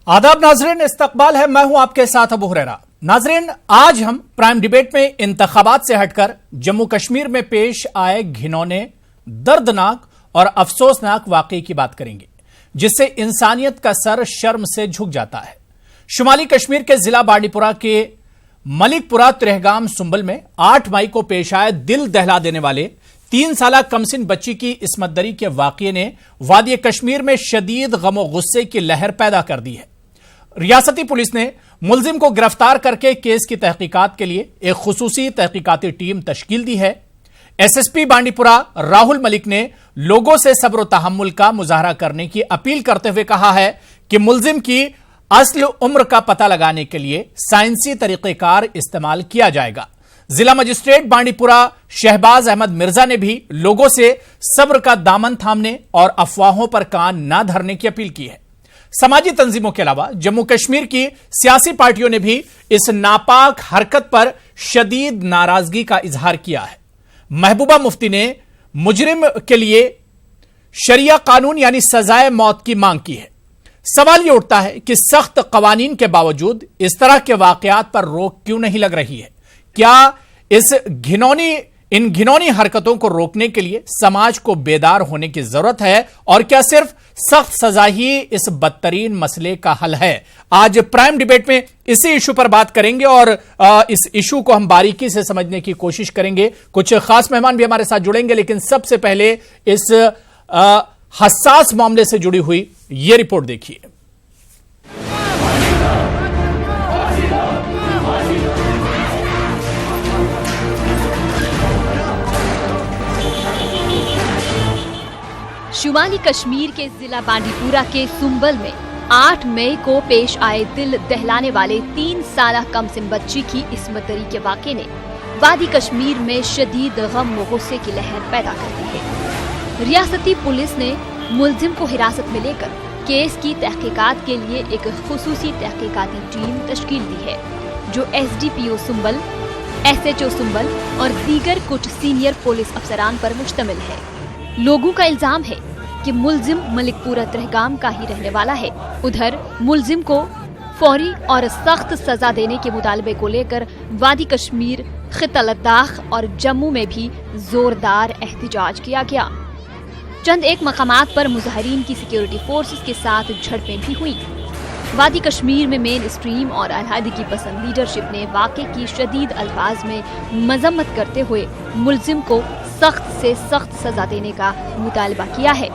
आदाब नाजरीन, इस्तकबाल है, मैं हूं आपके साथ अबू हुरैरा। नाजरीन, आज हम प्राइम डिबेट में इंतखाबात से हटकर जम्मू कश्मीर में पेश आए घिनौने, दर्दनाक और अफसोसनाक वाकये की बात करेंगे, जिससे इंसानियत का सर शर्म से झुक जाता है। शुमाली कश्मीर के जिला बांडीपुरा के मलिकपुरा त्रेहगाम सुंबल में 8 मई को पेश आए दिल दहला देने वाले 3 साला कमसिन बच्ची की इस्मत दरी के वाकये ने वादी कश्मीर में शदीद गमो गुस्से की लहर पैदा कर दी है। रियासती पुलिस ने मुलजिम को गिरफ्तार करके केस की तहकीकात के लिए एक खुसूसी तहकीकाती टीम तश्कील दी है। एसएसपी बांडीपुरा राहुल मलिक ने लोगों से सब्र और तहम्मुल का मुजाहरा करने की अपील करते हुए कहा है कि मुलजिम की असल उम्र का पता लगाने के लिए साइंसी तरीकेकार इस्तेमाल किया जाएगा। जिला मजिस्ट्रेट बांडीपुरा शहबाज अहमद मिर्जा ने भी लोगों से सब्र का दामन थामने और अफवाहों पर कान न धरने की अपील की है। समाजी तंजीमों के अलावा जम्मू कश्मीर की सियासी पार्टियों ने भी इस नापाक हरकत पर शदीद नाराजगी का इजहार किया है। महबूबा मुफ्ती ने मुजरिम के लिए शरिया कानून यानी सजाए मौत की मांग की है। सवाल यह उठता है कि सख्त कवानीन के बावजूद इस तरह के वाकयात पर रोक क्यों नहीं लग रही है? क्या इन घिनौनी हरकतों को रोकने के लिए समाज को बेदार होने की जरूरत है, और क्या सिर्फ सख्त सजा ही इस बदतरीन मसले का हल है? आज प्राइम डिबेट में इसी इशू पर बात करेंगे और इस इशू को हम बारीकी से समझने की कोशिश करेंगे। कुछ खास मेहमान भी हमारे साथ जुड़ेंगे, लेकिन सबसे पहले इस हसास मामले से जुड़ी हुई यह रिपोर्ट देखिए। शुमाली कश्मीर के जिला बांडीपुरा के सुंबल में 8 मई को पेश आए दिल दहलाने वाले 3 साला कमसिन बच्ची की इस्मत दरी के वाकये ने वादी कश्मीर में शदीद गम व गुस्से की लहर पैदा कर दी है। रियासती पुलिस ने मुलजिम को हिरासत में लेकर केस की तहकीकात के लिए एक खुसूसी तहकीकाती टीम तश्कील दी है, जो एसडीपीओ सुंबल, एसएचओ सुंबल और दीगर कुछ सीनियर पुलिस अफसरान पर मुश्तमिल है। लोगों का इल्जाम है कि मुलजिम मलिकपुरा त्रेहगाम का ही रहने वाला है। उधर मुलजिम को फौरी और सख्त सजा देने के मुतालबे को लेकर वादी कश्मीर, खिता लद्दाख और जम्मू में भी जोरदार एहतजाज किया गया। चंद एक मकामात पर मुजाहिरीन की सिक्योरिटी फोर्सेस के साथ झड़पें भी हुई। वादी कश्मीर में मेन स्ट्रीम और अलहदी की पसंद लीडरशिप ने वाक़े की शदीद अल्फाज में मजम्मत करते हुए मुलजिम को सख्त से सख्त सजा देने का मुतालबा किया है।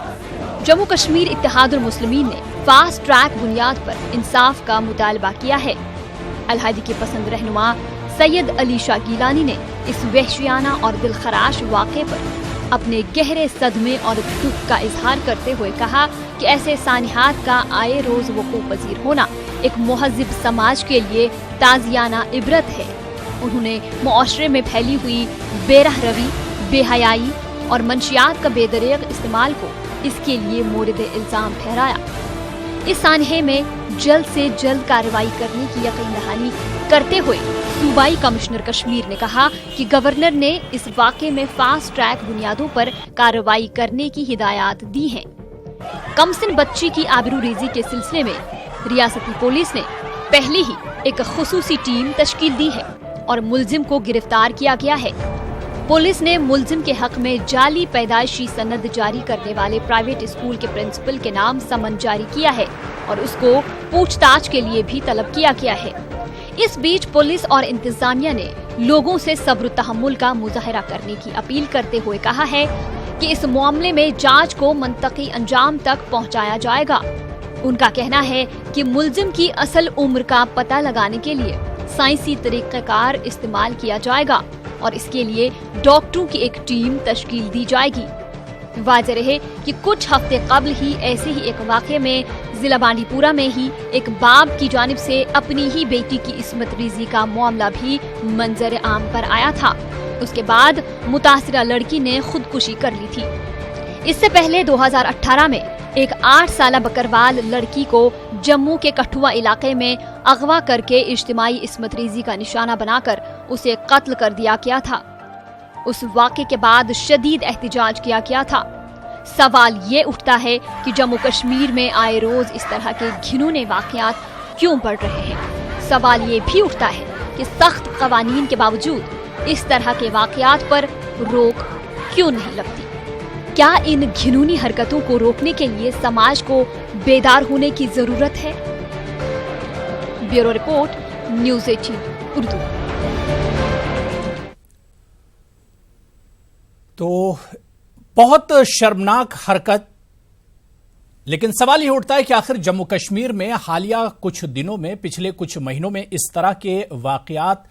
जम्मू कश्मीर इत्तेहादुल मुस्लिमीन ने फास्ट ट्रैक बुनियाद पर इंसाफ का मुतालबा किया है। अलहदी के पसंद रहनुमा सैयद अली शाह गिलानी ने इस वहशियाना और दिलखराश वाक़े पर अपने गहरे सदमे और दुख का इजहार करते हुए कहा कि ऐसे सानिहात का आए रोज वकूफ़ पजीर होना एक मुहज़्ज़िब समाज के लिए ताज़ियाना इबरत है। उन्होंने मुआशरे में फैली हुई बेरह रवी, बेहयाई और मंशियात का बेदरीग इस्तेमाल को इसके लिए मोरिद इल्जाम ठहराया। इस सानहे में जल्द से जल्द कार्रवाई करने की यकीन दहानी करते हुए सूबाई कमिश्नर कश्मीर ने कहा कि गवर्नर ने इस वाक़े में फास्ट ट्रैक बुनियादों पर कार्रवाई करने की हिदायत दी है। कमसिन बच्ची की आबरूरेजी के सिलसिले में रियासती पुलिस ने पहले ही एक खुसूसी टीम तश्कील दी है और मुलजिम को गिरफ्तार किया गया है। पुलिस ने मुलजिम के हक में जाली पैदाइशी सनद जारी करने वाले प्राइवेट स्कूल के प्रिंसिपल के नाम समन जारी किया है और उसको पूछताछ के लिए भी तलब किया गया है। इस बीच पुलिस और इंतजामिया ने लोगों से सब्र तहम्मुल का मुजाहरा करने की अपील करते हुए कहा है कि इस मामले में जांच को मंतकी अंजाम तक पहुंचाया जाएगा। उनका कहना है कि मुलजिम की असल उम्र का पता लगाने के लिए साइंसी तरीक़ेकार इस्तेमाल किया जाएगा और इसके लिए डॉक्टरों की एक टीम तश्कील दी जाएगी। वाज़ेह रहे कि कुछ हफ्ते कबल ही ऐसे ही एक वाक़े में जिला बांडीपुरा में ही एक बाप की जानिब से अपनी ही बेटी की इस्मत रेज़ी का मामला भी मंजर आम पर आया था। उसके बाद मुतासिरा लड़की ने खुदकुशी कर ली थी। इससे पहले 2018 में एक 8 साला बकरवाल लड़की को जम्मू के कठुआ इलाके में अगवा करके इज्तिमाई इस्मत रेज़ी का निशाना बनाकर उसे कत्ल कर दिया गया था। उस वाक़े के बाद शदीद एहतजाज किया गया था। सवाल ये उठता है कि जम्मू कश्मीर में आए रोज इस तरह के घिनौने वाकयात क्यों बढ़ रहे हैं। सवाल ये भी उठता है कि सख्त कवानीन के बावजूद इस तरह के वाकयात पर रोक क्यों नहीं लगती। क्या इन घिनौनी हरकतों को रोकने के लिए समाज को बेदार होने की जरूरत है? Bureau report, news 18 Urdu. तो बहुत शर्मनाक हरकत, लेकिन सवाल ये उठता है कि आखिर जम्मू कश्मीर में हालिया कुछ दिनों में, पिछले कुछ महीनों में इस तरह के वाकयात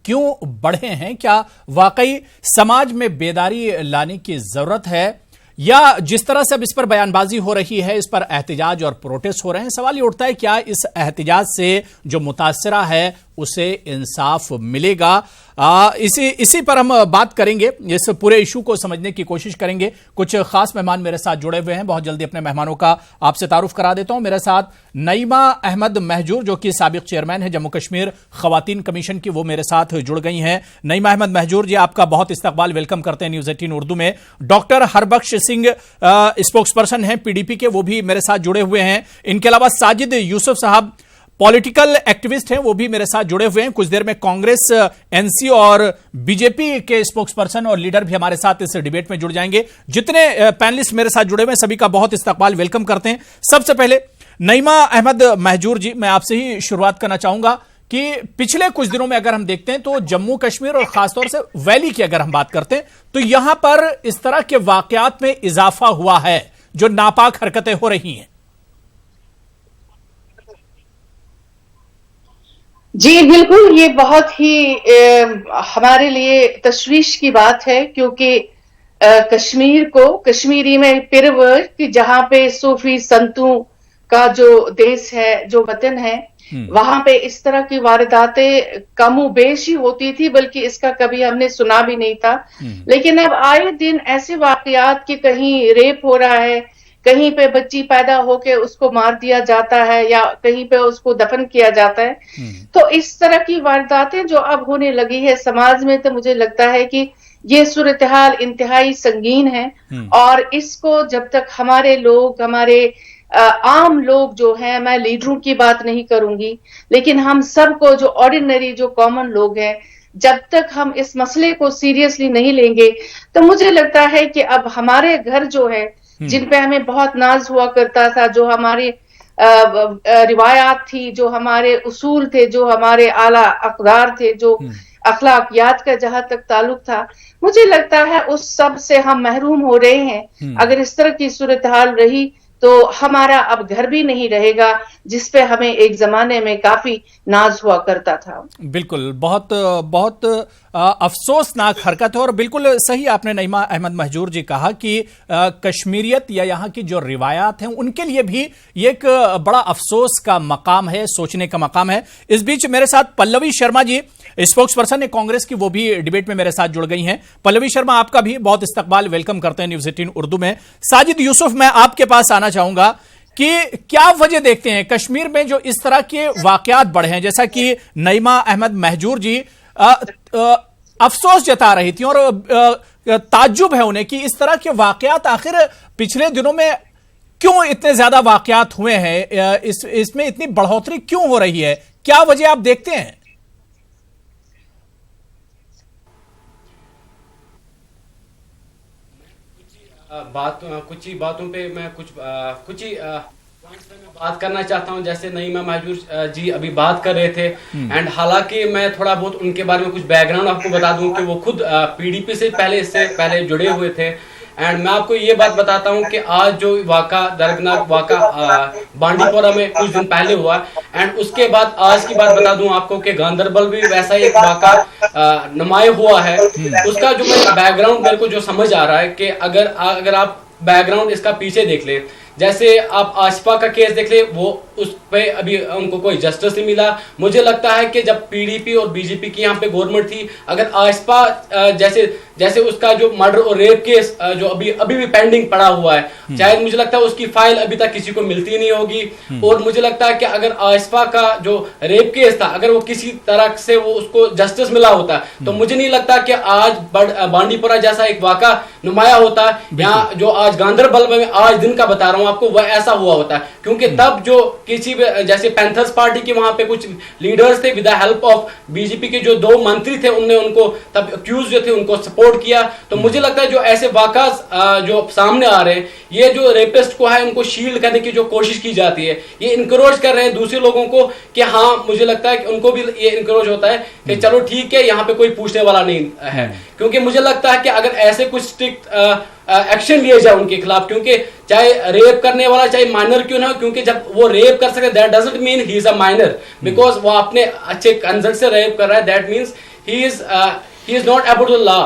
क्यों बढ़े हैं? क्या वाकई समाज में बेदारी लाने की जरूरत है, या जिस तरह से अब इस पर बयानबाजी हो रही है, इस पर एहतजाज और प्रोटेस्ट हो रहे हैं, सवाल ये उठता है क्या इस एहतजाज से जो मुतासरा है उसे इंसाफ मिलेगा? इसी पर हम बात करेंगे, इस पूरे इशू को समझने की कोशिश करेंगे। कुछ खास मेहमान मेरे साथ जुड़े हुए हैं, बहुत जल्दी अपने मेहमानों का आपसे तारुफ करा देता हूं। मेरे साथ नईमा अहमद महजूर, जो कि साबिक चेयरमैन है जम्मू कश्मीर खवातीन कमीशन की, वो मेरे साथ जुड़ गई हैं। नईमा अहमद महजूर जी, आपका बहुत इस्तकबाल, वेलकम करते हैं न्यूज़ 18 उर्दू में। Doctor Harbakhsh Singh spokesperson हैं पीडीपी के, वो भी मेरे साथ जुड़े हुए हैं। इनके अलावा साजिद यूसुफ साहब पॉलिटिकल एक्टिविस्ट हैं, वो भी मेरे साथ जुड़े हुए हैं। कुछ देर में कांग्रेस, एनसी और बीजेपी के स्पोक्स पर्सन और लीडर भी हमारे साथ इस डिबेट में जुड़ जाएंगे। जितने पैनलिस्ट मेरे साथ जुड़े हुए हैं सभी का बहुत इस्तकबाल, वेलकम करते हैं। सबसे पहले नईमा अहमद महजूर जी, मैं आपसे ही शुरुआत करना चाहूंगा कि पिछले कुछ दिनों में अगर हम देखते हैं तो जम्मू कश्मीर और खासतौर से वैली की अगर हम बात करते हैं तो यहां पर इस तरह के वाकयात में इजाफा हुआ है, जो नापाक हरकतें हो रही हैं। जी बिल्कुल, ये बहुत ही हमारे लिए तशवीश की बात है, क्योंकि कश्मीर को, कश्मीरी में पिरवर कि जहां पे सूफी संतों का जो देश है, जो वतन है, वहां पे इस तरह की वारदातें कमोबेश ही होती थी, बल्कि इसका कभी हमने सुना भी नहीं था। लेकिन अब आए दिन ऐसे वाकयात कि कहीं रेप हो रहा है, कहीं पे बच्ची पैदा होके उसको मार दिया जाता है, या कहीं पे उसको दफन किया जाता है। तो इस तरह की वारदातें जो अब होने लगी है समाज में, तो मुझे लगता है कि ये सूरत हाल इंतहाई संगीन है। और इसको जब तक हमारे लोग, हमारे आम लोग जो हैं, मैं लीडरों की बात नहीं करूंगी, लेकिन हम सबको जो ऑर्डिनरी, जो कॉमन लोग हैं, जब तक हम इस मसले को सीरियसली नहीं लेंगे, तो मुझे लगता है कि अब हमारे घर जो है, जिन पे हमें बहुत नाज हुआ करता था, जो हमारी रिवायात थी, जो हमारे उसूल थे, जो हमारे आला अक़दार थे, जो अखलाकियात का जहां तक ताल्लुक था, मुझे लगता है उस सब से हम महरूम हो रहे हैं। अगर इस तरह की सूरत हाल रही तो हमारा अब घर भी नहीं रहेगा, जिसपे हमें एक जमाने में काफी नाज हुआ करता था। बिल्कुल, बहुत बहुत अफसोसनाक हरकत है। और बिल्कुल सही आपने नईमा अहमद महजूर जी कहा कि कश्मीरियत या यहाँ की जो रिवायात हैं उनके लिए भी ये एक बड़ा अफसोस का मकाम है, सोचने का मकाम है। इस बीच मेरे साथ पल्लवी शर्मा जी, स्पोक्स पर्सन है कांग्रेस की, वो भी डिबेट में मेरे साथ जुड़ गई हैं। पल्लवी शर्मा, आपका भी बहुत इस्तकबाल, वेलकम करते हैं न्यूज़ 18 उर्दू में। साजिद यूसुफ, मैं आपके पास आना चाहूंगा कि क्या वजह देखते हैं कश्मीर में जो इस तरह के वाकयात बढ़े हैं? जैसा कि नईमा अहमद महजूर जी अफसोस जता रही थी और ताज्जुब है उन्हें कि इस तरह के वाकयात आखिर पिछले दिनों में क्यों इतने ज्यादा वाकयात हुए हैं, इसमें इतनी बढ़ोतरी क्यों हो रही है? क्या वजह आप देखते हैं? कुछ ही बातों पे मैं कुछ ही पॉइंट्स पे मैं बात करना चाहता हूं। जैसे नईमा महजूर जी अभी बात कर रहे थे, एंड हालांकि मैं थोड़ा बहुत उनके बारे में कुछ बैकग्राउंड आपको बता दूं कि वो खुद पीडीपी से इससे पहले जुड़े हुए थे। एंड मैं आपको ये बात बताता हूं कि आज जो वाका, दर्दनाक वाका बांडीपोरा में कुछ दिन पहले हुआ, एंड उसके बाद आज की बात बता दूं आपको कि गांदरबल भी वैसा ही एक वाका नुमाया हुआ है। उसका जो बैकग्राउंड मेरे को जो समझ आ रहा है कि अगर आप बैकग्राउंड इसका पीछे देख लें, जैसे आप आसिफा का केस देख ले, वो उस पे अभी उनको कोई जस्टिस नहीं मिला। मुझे लगता है कि जब पीडीपी और बीजेपी की यहाँ पे गवर्नमेंट थी, अगर आसिफा जैसे उसका जो मर्डर और रेप केस जो अभी भी पेंडिंग पड़ा हुआ है, शायद मुझे लगता है उसकी फाइल अभी तक किसी को मिलती नहीं होगी। और मुझे लगता है कि अगर आसिफा का जो रेप केस था, अगर वो किसी तरह से वो उसको जस्टिस मिला होता, तो मुझे नहीं लगता कि आज बांडीपुरा जैसा एक वाक़ा नुमाया होता। यहाँ जो आज गांधरबल में आज दिन का बता रहा हूँ आपको, वह ऐसा हुआ होता है, क्योंकि तब जो किसी जैसे पैंथर्स पार्टी के वहां पे कुछ लीडर्स थे, with the help of BJP के जो 2 मंत्री थे, उनने उनको तब अक्यूज जो थे उनको सपोर्ट किया। तो मुझे लगता है जो ऐसे वाक़ा जो सामने आ रहे हैं, ये जो रेपिस्ट को है उनको शील्ड करने की जो कोशिश की जाती है, ये इनकरेज कर रहे हैं दूसरे लोगों को कि हाँ, मुझे लगता है कि उनको भी ये इनकरेज होता है कि चलो ठीक है, यहाँ पे कोई पूछने वाला नहीं है। क्योंकि मुझे लगता है कि अगर ऐसे कुछ स्ट्रिक्ट एक्शन लिए जाए उनके खिलाफ, क्योंकि चाहे रेप करने वाला चाहे माइनर क्यों ना हो, क्योंकि जब वो रेप कर सके that doesn't mean he is a minor, because वो अपने अच्छे कंसर्ट से रेप कर रहा है, that means he is not about the law.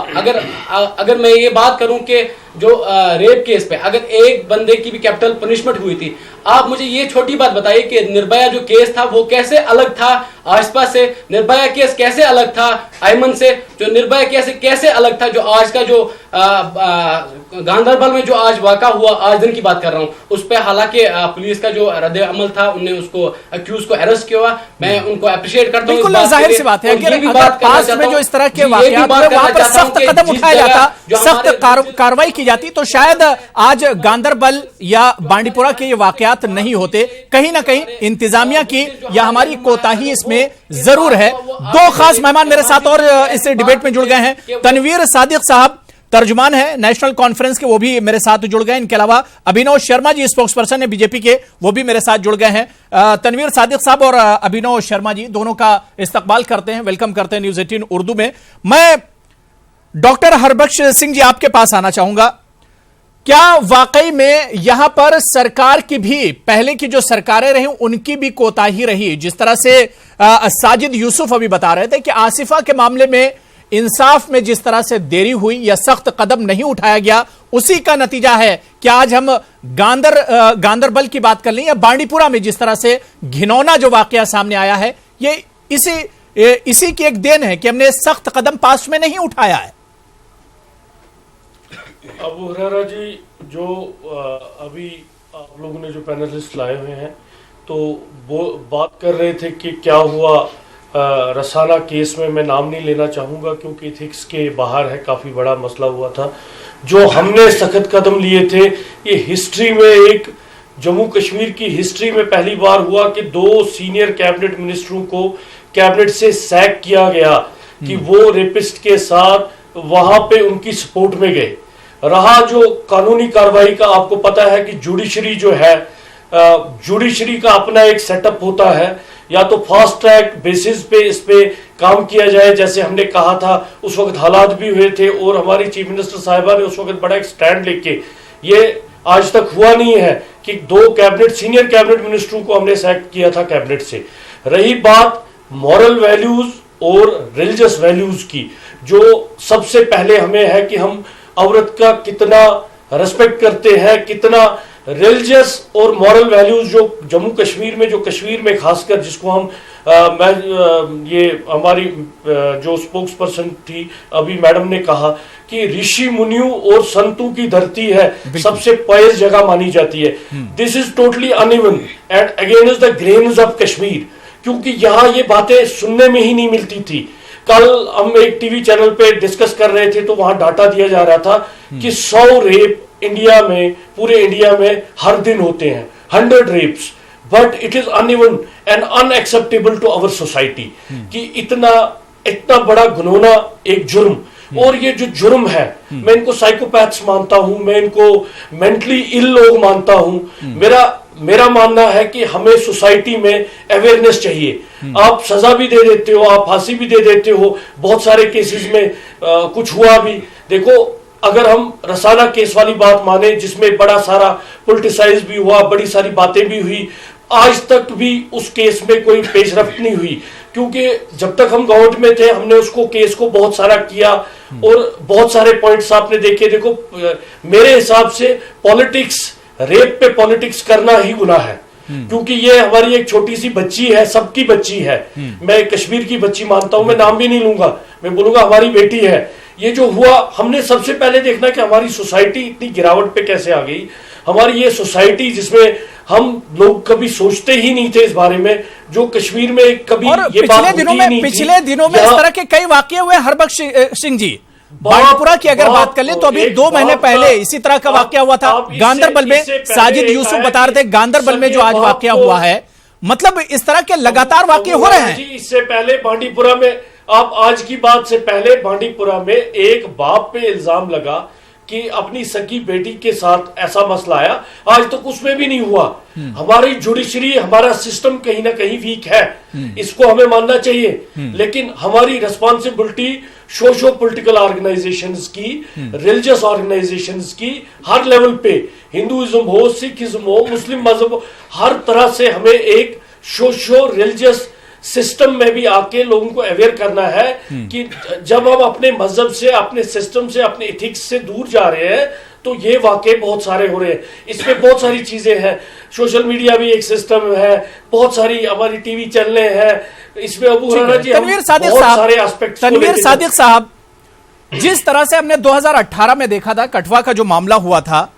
अगर मैं ये बात करूं कि जो रेप केस पे अगर एक बंदे की भी कैपिटल पनिशमेंट हुई थी, आप मुझे ये छोटी बात बताइए कि निर्भया जो केस था वो कैसे अलग था आसिफा से, निर्भया केस कैसे अलग था अयमन से, जो निर्भया केस कैसे अलग था जो आज का जो गांधरबल में जो आज वाक़ा हुआ, आज दिन की बात कर रहा हूँ, उस पर हालांकि पुलिस का जो रद्द अमल था, उनने उसको अक्यूज को अरेस्ट किया, मैं उनको अप्रिशिएट करता हूँ। बिल्कुल जाहिर सी बात है, अगर पास्ट में जो इस तरह के वाकयात वहां पर सख्त कदम उठाया जाता, सख्त कार्रवाई की जाती, तो शायद आज गांधरबल या बांडीपुरा के ये वाकयात नहीं होते। कहीं ना कहीं इंतजामिया की या हमारी कोताही इसमें जरूर है। 2 खास मेहमान मेरे साथ और इस डिबेट में जुड़ गए हैं। तनवीर सादिक साहब तर्जुमान है नेशनल कॉन्फ्रेंस के, वो भी मेरे साथ जुड़ गए। इनके अलावा अभिनव शर्मा जी स्पोक्स पर्सन है बीजेपी के, वो भी मेरे साथ जुड़ गए हैं। तनवीर सादिक साहब और अभिनव शर्मा जी दोनों का इस्तकबाल करते हैं, वेलकम करते हैं न्यूज़ 18 उर्दू में। मैं डॉक्टर हरबख्श सिंह जी आपके पास आना चाहूंगा। क्या वाकई में यहां पर सरकार की भी, पहले की जो सरकारें रही उनकी भी कोताही रही? जिस तरह से साजिद यूसुफ अभी बता रहे थे कि आसिफा के मामले में इंसाफ में जिस तरह से देरी हुई या सख्त कदम नहीं उठाया गया, उसी का नतीजा है कि आज हम गांधरबल की बात कर लें या बांडीपुरा में जिस तरह से घिनौना जो वाकया सामने आया है, ये इसी की एक देन है कि हमने सख्त कदम पास में नहीं उठाया है। अबू हुरैरा जी, जो अभी आप लोगों ने जो पैनलिस्ट लाए हुए हैं, तो वो बात कर रहे थे कि क्या हुआ रसाना केस में। मैं नाम नहीं लेना चाहूँगा क्योंकि इथिक्स के बाहर है, काफ़ी बड़ा मसला हुआ था। जो हमने सख्त कदम लिए थे, ये हिस्ट्री में, एक जम्मू कश्मीर की हिस्ट्री में पहली बार हुआ कि 2 सीनियर कैबिनेट मिनिस्टरों को कैबिनेट से सैक किया गया कि वो रेपिस्ट के साथ वहाँ पे उनकी सपोर्ट में गए। रहा जो कानूनी कार्रवाई का, आपको पता है कि जुडिशरी जो है, जुडिशरी का अपना एक सेटअप होता है, या तो फास्ट ट्रैक बेसिस पे इस पे काम किया जाए, जैसे हमने कहा था। उस वक्त हालात भी हुए थे और हमारी चीफ मिनिस्टर साहिबा ने उस वक्त बड़ा एक स्टैंड लेके, ये आज तक हुआ नहीं है कि 2 सीनियर कैबिनेट मिनिस्टरों को हमने सैक किया था कैबिनेट से। रही बात मॉरल वैल्यूज और रिलीजियस वैल्यूज की, जो सबसे पहले हमें है कि हम औरत का कितना रेस्पेक्ट करते हैं, कितना रिलीजियस और मॉरल वैल्यूज जो जम्मू कश्मीर में, जो कश्मीर में खासकर, जिसको हम ये हमारी जो स्पोक्स पर्सन थी अभी मैडम ने कहा कि ऋषि मुनियों और संतों की धरती है, सबसे पॉइस जगह मानी जाती है। This is totally uneven and against the grains of Kashmir, क्योंकि यहाँ ये बातें सुनने में ही नहीं मिलती थी। कल हम एक टीवी चैनल पे डिस्कस कर रहे थे, तो वहां डाटा दिया जा रहा था कि 100 रेप इंडिया में, पूरे इंडिया में हर दिन होते हैं, 100 rapes, but it is uneven and unacceptable to our society कि इतना बड़ा घिनौना एक जुर्म। और ये जो जुर्म है, मैं इनको साइकोपैथ्स मानता हूं, मैं इनको मेंटली इल लोग मानता हूं। मेरा मानना है कि हमें सोसाइटी में अवेयरनेस चाहिए। आप सजा भी दे देते हो, आप फांसी भी दे देते हो, बहुत सारे केसेस में कुछ हुआ भी। देखो, अगर हम रसाना केस वाली बात माने, जिसमें बड़ा सारा पॉलिटिसाइज भी हुआ, बड़ी सारी बातें भी हुई, आज तक भी उस केस में कोई पेशरफ्त नहीं हुई, क्योंकि जब तक हम गवर्नमेंट में थे हमने उसको केस को बहुत सारा किया और बहुत सारे पॉइंट्स आपने देखे। देखो, मेरे हिसाब से पॉलिटिक्स रेप पे पॉलिटिक्स करना ही गुनाह है, क्योंकि ये हमारी एक छोटी सी बच्ची है, सबकी बच्ची है। मैं कश्मीर की बच्ची मानता हूं, मैं नाम भी नहीं लूंगा, मैं बोलूंगा हमारी बेटी है। ये जो हुआ, हमने सबसे पहले देखना कि हमारी सोसाइटी इतनी गिरावट पे कैसे आ गई। हमारी ये सोसाइटी जिसमें हम लोग कभी सोचते ही नहीं थे इस बारे में, जो कश्मीर में कभी ये बात होती ही नहीं थी। पिछले दिनों में इस तरह के कई वाकये हुए। हरबख्श सिंह जी, बांडीपुरा की अगर बात कर ले तो अभी 2 महीने पहले इसी तरह का वाकया हुआ था गांदरबल में। साजिद यूसुफ बता रहे थे गांदरबल में जो आज वाकया हुआ है, मतलब इस तरह के लगातार वाकये हो रहे हैं। इससे पहले बांडीपुरा में, आप आज की बात से पहले बांडीपुरा में एक बाप पे इल्जाम लगा कि अपनी सगी बेटी के साथ ऐसा मसला आया, आज तक उसमें भी नहीं हुआ। हमारी जुडिशरी, हमारा सिस्टम कहीं ना कहीं वीक है, इसको हमें मानना चाहिए। लेकिन हमारी रिस्पॉन्सिबिलिटी सोशो पॉलिटिकल ऑर्गेनाइजेशंस की, रिलीजियस ऑर्गेनाइजेशंस की, हर लेवल पे, हिंदुइज्म हो, सिखिज्म हो, मुस्लिम मजहब हो, हर तरह से हमें एक सोशो रिलीजियस सिस्टम में भी आके लोगों को अवेयर करना है कि जब हम अपने मजहब से, अपने सिस्टम से, अपने इथिक्स से दूर जा रहे हैं तो ये वाकई बहुत सारे हो रहे हैं। इसमें बहुत सारी चीजें हैं, सोशल मीडिया भी एक सिस्टम है, बहुत सारी हमारी टीवी चैनलें हैं, इसमें अबू हुरैरा जी बहुत सारे एस्पेक्ट्स। तनवीर सादिक साहब, जिस तरह से हमने 2018 में देखा था कठुआ का जो मामला हुआ था,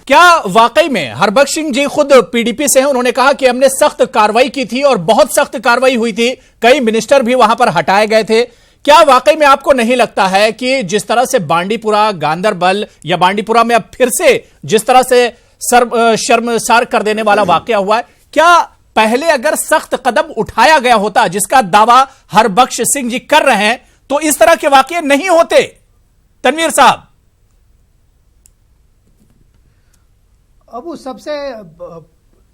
क्या वाकई में हरबख्श सिंह जी खुद पीडीपी से हैं? उन्होंने कहा कि हमने सख्त कार्रवाई की थी और बहुत सख्त कार्रवाई हुई थी, कई मिनिस्टर भी वहां पर हटाए गए थे। क्या वाकई में आपको नहीं लगता है कि जिस तरह से बांडीपुरा, गांदरबल या बांडीपुरा में अब फिर से जिस तरह से शर्मसार कर देने वाला वाकया हुआ है, क्या पहले अगर सख्त कदम उठाया गया होता, जिसका दावा हरबख्श सिंह जी कर रहे हैं, तो इस तरह के वाकये नहीं होते? तनवीर साहब, अब सबसे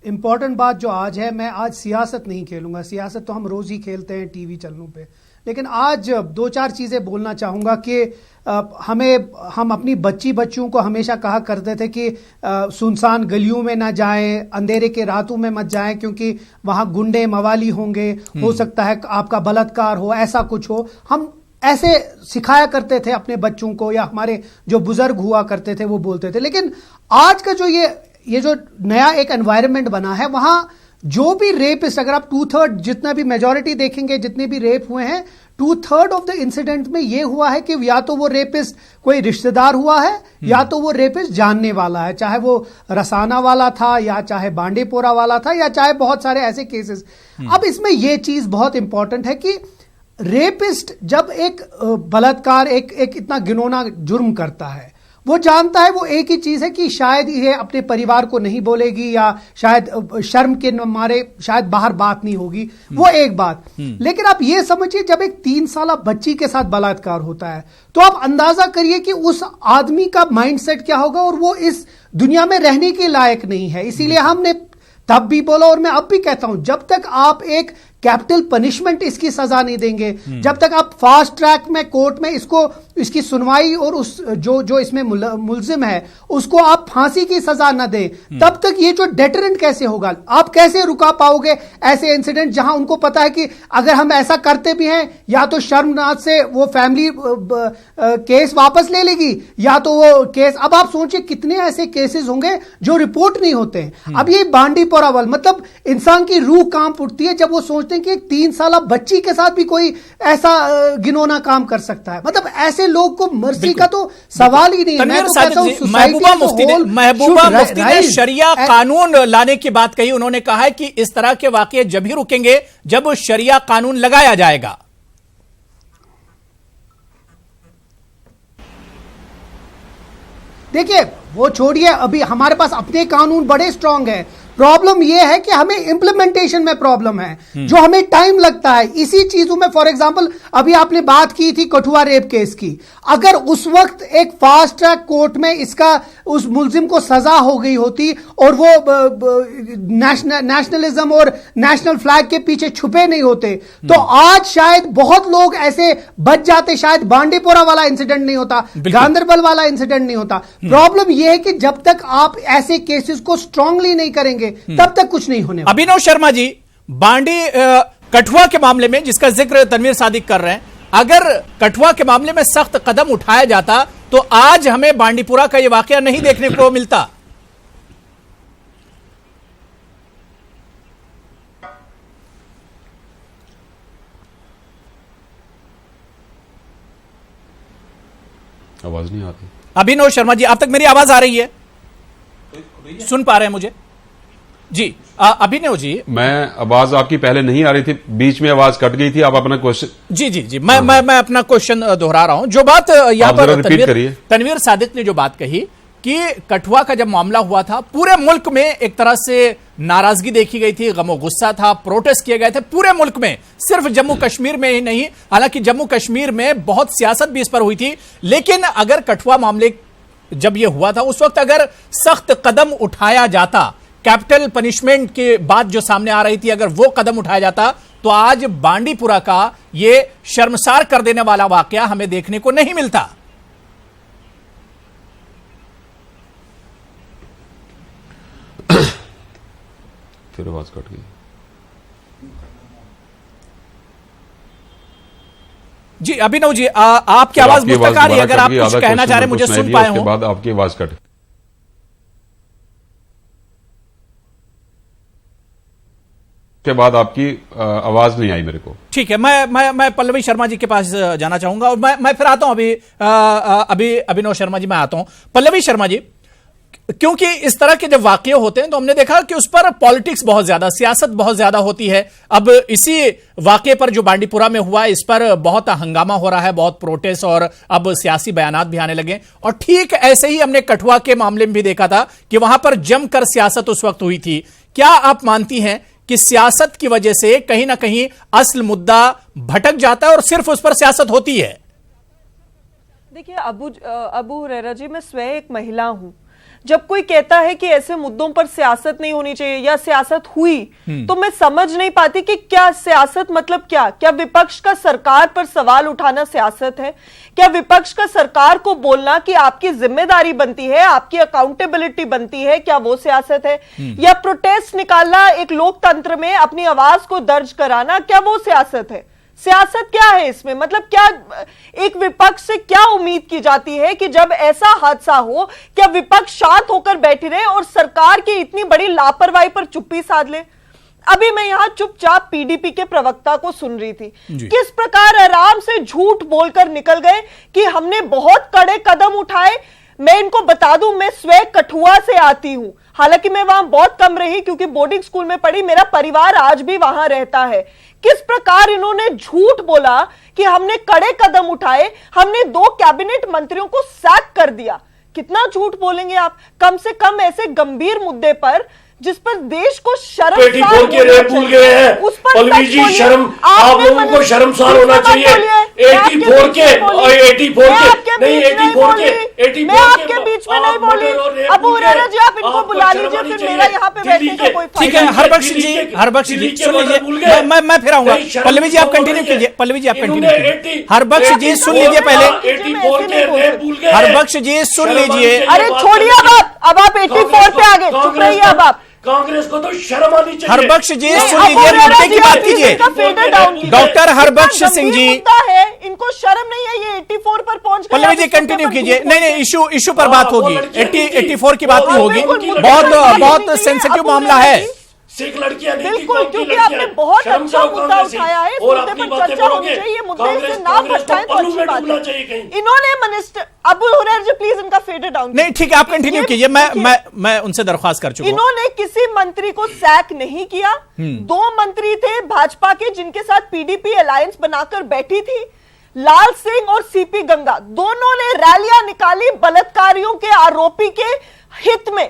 इंपॉर्टेंट बात जो आज है, मैं आज सियासत नहीं खेलूंगा, सियासत तो हम रोज ही खेलते हैं टीवी चैनलों पे, लेकिन आज 2-4 चीजें बोलना चाहूंगा कि हम अपनी बच्चियों को हमेशा कहा करते थे कि सुनसान गलियों में ना जाएं, अंधेरे के रातों में मत जाएं, क्योंकि वहां गुंडे मवाली होंगे, हो सकता है आपका बलात्कार हो, ऐसा कुछ हो। हम ऐसे सिखाया करते थे अपने बच्चों को, या हमारे जो बुजुर्ग हुआ करते थे वो बोलते थे। लेकिन आज का जो ये जो नया एक एनवायरनमेंट बना है, वहां जो भी रेपिस्ट, अगर आप 2/3 जितना भी मेजॉरिटी देखेंगे, जितने भी रेप हुए हैं, 2/3 ऑफ द इंसिडेंट में ये हुआ है कि या तो वो रेपिस्ट कोई रिश्तेदार हुआ है, या तो वो रेपिस्ट जानने वाला है, चाहे वो रसाना वाला था, या चाहे बांडीपोरा वाला था, या चाहे बहुत सारे ऐसे केसेस। अब इसमें ये चीज बहुत इंपॉर्टेंट है कि रेपिस्ट जब एक बलात्कार, एक इतना घिनौना जुर्म करता है, वो जानता है वो एक ही चीज है कि शायद ये अपने परिवार को नहीं बोलेगी, या शायद शर्म के मारे शायद बाहर बात नहीं होगी, वो एक बात। लेकिन आप ये समझिए, जब एक 3 साल बच्ची के साथ बलात्कार होता है, तो आप अंदाजा करिए कि उस आदमी का माइंडसेट क्या होगा, और वो इस दुनिया में रहने के लायक नहीं है। इसीलिए हमने तब भी बोला और मैं अब भी कहता हूं, जब तक आप एक कैपिटल पनिशमेंट इसकी सजा नहीं देंगे, जब तक आप फास्ट ट्रैक में कोर्ट में इसकी सुनवाई और उस जो इसमें मुलजिम है उसको आप फांसी की सजा न दें, तब तक ये जो डेटरेंट कैसे होगा? आप कैसे रुका पाओगे ऐसे इंसिडेंट जहां उनको पता है कि अगर हम ऐसा करते भी हैं, या तो शर्मनाक से वो फैमिली केस वापस ले लेगी, या तो वो केस, अब आप सोचिए कितने ऐसे केसेस होंगे जो रिपोर्ट नहीं होते हैं। अब ये बांडीपोरा वाला, मतलब इंसान की रूह कांप उठती है जब वो सोचते हैं कि एक 3 साल बच्ची के साथ भी कोई ऐसा घिनौना काम कर सकता है। मतलब ऐसे लोग को मर्सी का तो सवाल ही नहीं है। मैं तो कहता हूं महबूबा मुफ्ती ने शरिया कानून लाने की बात कही। उन्होंने कहा है कि इस तरह के वाकये जब ही रुकेंगे जब शरिया कानून लगाया जाएगा। देखिए, वो छोड़िए, अभी हमारे पास अपने कानून बड़े स्ट्रांग हैं। प्रॉब्लम यह है कि हमें इंप्लीमेंटेशन में प्रॉब्लम है, जो हमें टाइम लगता है इसी चीजों में। फॉर एग्जांपल, अभी आपने बात की थी कठुआ रेप केस की, अगर उस वक्त एक फास्ट ट्रैक कोर्ट में इसका उस मुलजिम को सजा हो गई होती और वो नेशनलिज्म और नेशनल फ्लैग के पीछे छुपे नहीं होते, तो आज शायद बहुत लोग ऐसे बच जाते, शायद बांडीपोरा वाला इंसिडेंट नहीं होता, गांदरबल वाला इंसिडेंट नहीं होता। प्रॉब्लम यह है कि जब तक आप ऐसे केसेस को स्ट्रांगली नहीं करेंगे तब तक कुछ नहीं होने। अभिनव शर्मा जी, कठुआ के मामले में जिसका जिक्र तनवीर सादिक कर रहे हैं, अगर कठुआ के मामले में सख्त कदम उठाया जाता तो आज हमें बांडीपुरा का यह वाकया नहीं देखने को मिलता। आवाज नहीं आती। अभिनव शर्मा जी, अब तक मेरी आवाज आ रही है? सुन पा रहे हैं मुझे? जी अभिनव जी, मैं आवाज आपकी पहले नहीं आ रही थी, बीच में आवाज कट गई थी। आप अपना क्वेश्चन। जी मैं अपना क्वेश्चन दोहरा रहा हूं। जो बात यहां पर तनवीर सादिक ने जो बात कही कि कठुआ का जब मामला हुआ था, पूरे मुल्क में एक तरह से नाराजगी देखी गई थी, गमो गुस्सा था, प्रोटेस्ट किए गए थे पूरे मुल्क में, सिर्फ जम्मू कश्मीर में ही नहीं। हालांकि जम्मू कश्मीर में बहुत सियासत भी इस पर हुई थी, लेकिन अगर कठुआ मामले जब यह हुआ था उस वक्त अगर सख्त कदम उठाया जाता, कैपिटल पनिशमेंट की बात जो सामने आ रही थी, अगर वो कदम उठाया जाता तो आज बांडीपुरा का यह शर्मसार कर देने वाला वाकया हमें देखने को नहीं मिलता। फिर आवाज कट गई। जी अभिनव जी, आपकी आवाज मुझ तक आ रही है, अगर आप कुछ कहना चाह रहे मुझे सुन पाए हो। उसके बाद आपकी आवाज कट, के बाद आपकी आवाज नहीं आई मेरे को। ठीक है, मैं पल्लवी शर्मा जी के पास जाना चाहूंगा और मैं फिर आता हूं अभी अभिनव शर्मा जी मैं आता हूं। पल्लवी शर्मा जी, क्योंकि इस तरह के जब वाकये होते हैं तो हमने देखा कि उस पर पॉलिटिक्स बहुत ज्यादा, सियासत बहुत ज्यादा होती है। अब इसी वाकये पर जो बांडीपुरा में हुआ, इस पर बहुत हंगामा हो रहा है, बहुत प्रोटेस्ट और अब सियासी बयानात भी आने लगे। और ठीक ऐसे ही हमने कठुआ के मामले में भी देखा था कि वहां पर जमकर सियासत उस वक्त हुई थी। क्या आप मानती हैं कि सियासत की वजह से कहीं ना कहीं असल मुद्दा भटक जाता है और सिर्फ उस पर सियासत होती है? देखिए अबू हुरैरा जी, मैं स्वयं एक महिला हूं। जब कोई कहता है कि ऐसे मुद्दों पर सियासत नहीं होनी चाहिए या सियासत हुई, तो मैं समझ नहीं पाती कि क्या सियासत मतलब क्या विपक्ष का सरकार पर सवाल उठाना सियासत है? क्या विपक्ष का सरकार को बोलना कि आपकी जिम्मेदारी बनती है, आपकी अकाउंटेबिलिटी बनती है, क्या वो सियासत है? या प्रोटेस्ट निकालना, एक लोकतंत्र में अपनी आवाज को दर्ज कराना, क्या वो सियासत है? सियासत क्या है इसमें? मतलब क्या एक विपक्ष से क्या उम्मीद की जाती है कि जब ऐसा हादसा हो, क्या विपक्ष शांत होकर बैठी रहे और सरकार की इतनी बड़ी लापरवाही पर चुप्पी साध ले? अभी मैं यहां चुपचाप पीडीपी के प्रवक्ता को सुन रही थी, किस प्रकार आराम से झूठ बोलकर निकल गए कि हमने बहुत कड़े कदम उठाए। मैं इनको बता दूं, मैं स्वयं कठुआ से आती हूं, हालांकि मैं वहां बहुत कम रही क्योंकि बोर्डिंग स्कूल में पढ़ी, मेरा परिवार आज भी वहां रहता है। किस प्रकार इन्होंने झूठ बोला कि हमने कड़े कदम उठाए, हमने 2 कैबिनेट मंत्रियों को सैक कर दिया। कितना झूठ बोलेंगे आप? कम से कम ऐसे गंभीर मुद्दे पर जिस पर देश को शर्मसार के रेप भूल गए हैं, उस पर पल्लवी जी शर्म, आप लोगों को शर्मसार होना चाहिए। 84 के और 84 के नहीं, 84 के मैं आपके बीच में नहीं बोली। अबू हुरैरा जी, आप इनको बुला लीजिए, फिर मेरा यहाँ पे बैठने का कोई ठीक है। हरबख्श जी सुन लीजिए, मैं फिर आऊंगा। पल्लवी जी आप कंटिन्यू कीजिए, पल्लवी जी आप कंटिन्यू कीजिए। हरबख्श जी सुन लीजिए पहले, हरबख्श जी सुन लीजिए। अरे छोड़िए अब आप 84 पे आ गए, चुप रहिए अब आप। कांग्रेस को तो शर्म आनी चाहिए। हरबख्श जी सुन लीजिए, मुद्दे की बात कीजिए। डॉक्टर हरबख्श सिंह जी, इनको शर्म नहीं है ये 84 पर पहुंच गए। पल्लवी जी कंटिन्यू कीजिए। नहीं, इशू पर बात होगी, 84 की बात नहीं होगी, बहुत सेंसिटिव मामला है। सिख लड़कियां बिल्कुल, क्योंकि आपने बहुत अच्छा मुद्दा उठाया है, इस मुद्दे पर चर्चा होनी चाहिए, मुद्दे से ना भटकाएं तो अच्छी बात है। इन्होंने मिनिस्टर अबू हुरैरा जी प्लीज इनका फेडर डाउन। नहीं ठीक है, आप कंटिन्यू कीजिए, मैं उनसे दरख्वास्त कर चुका हूं। इन्होंने किसी मंत्री को सैक नहीं किया। 2 मंत्री थे भाजपा के जिनके साथ पीडीपी अलायंस बनाकर बैठी थी, लाल सिंह और सीपी गंगा, दोनों ने रैलियां निकाली बलात्कारियों के आरोपी के हित में।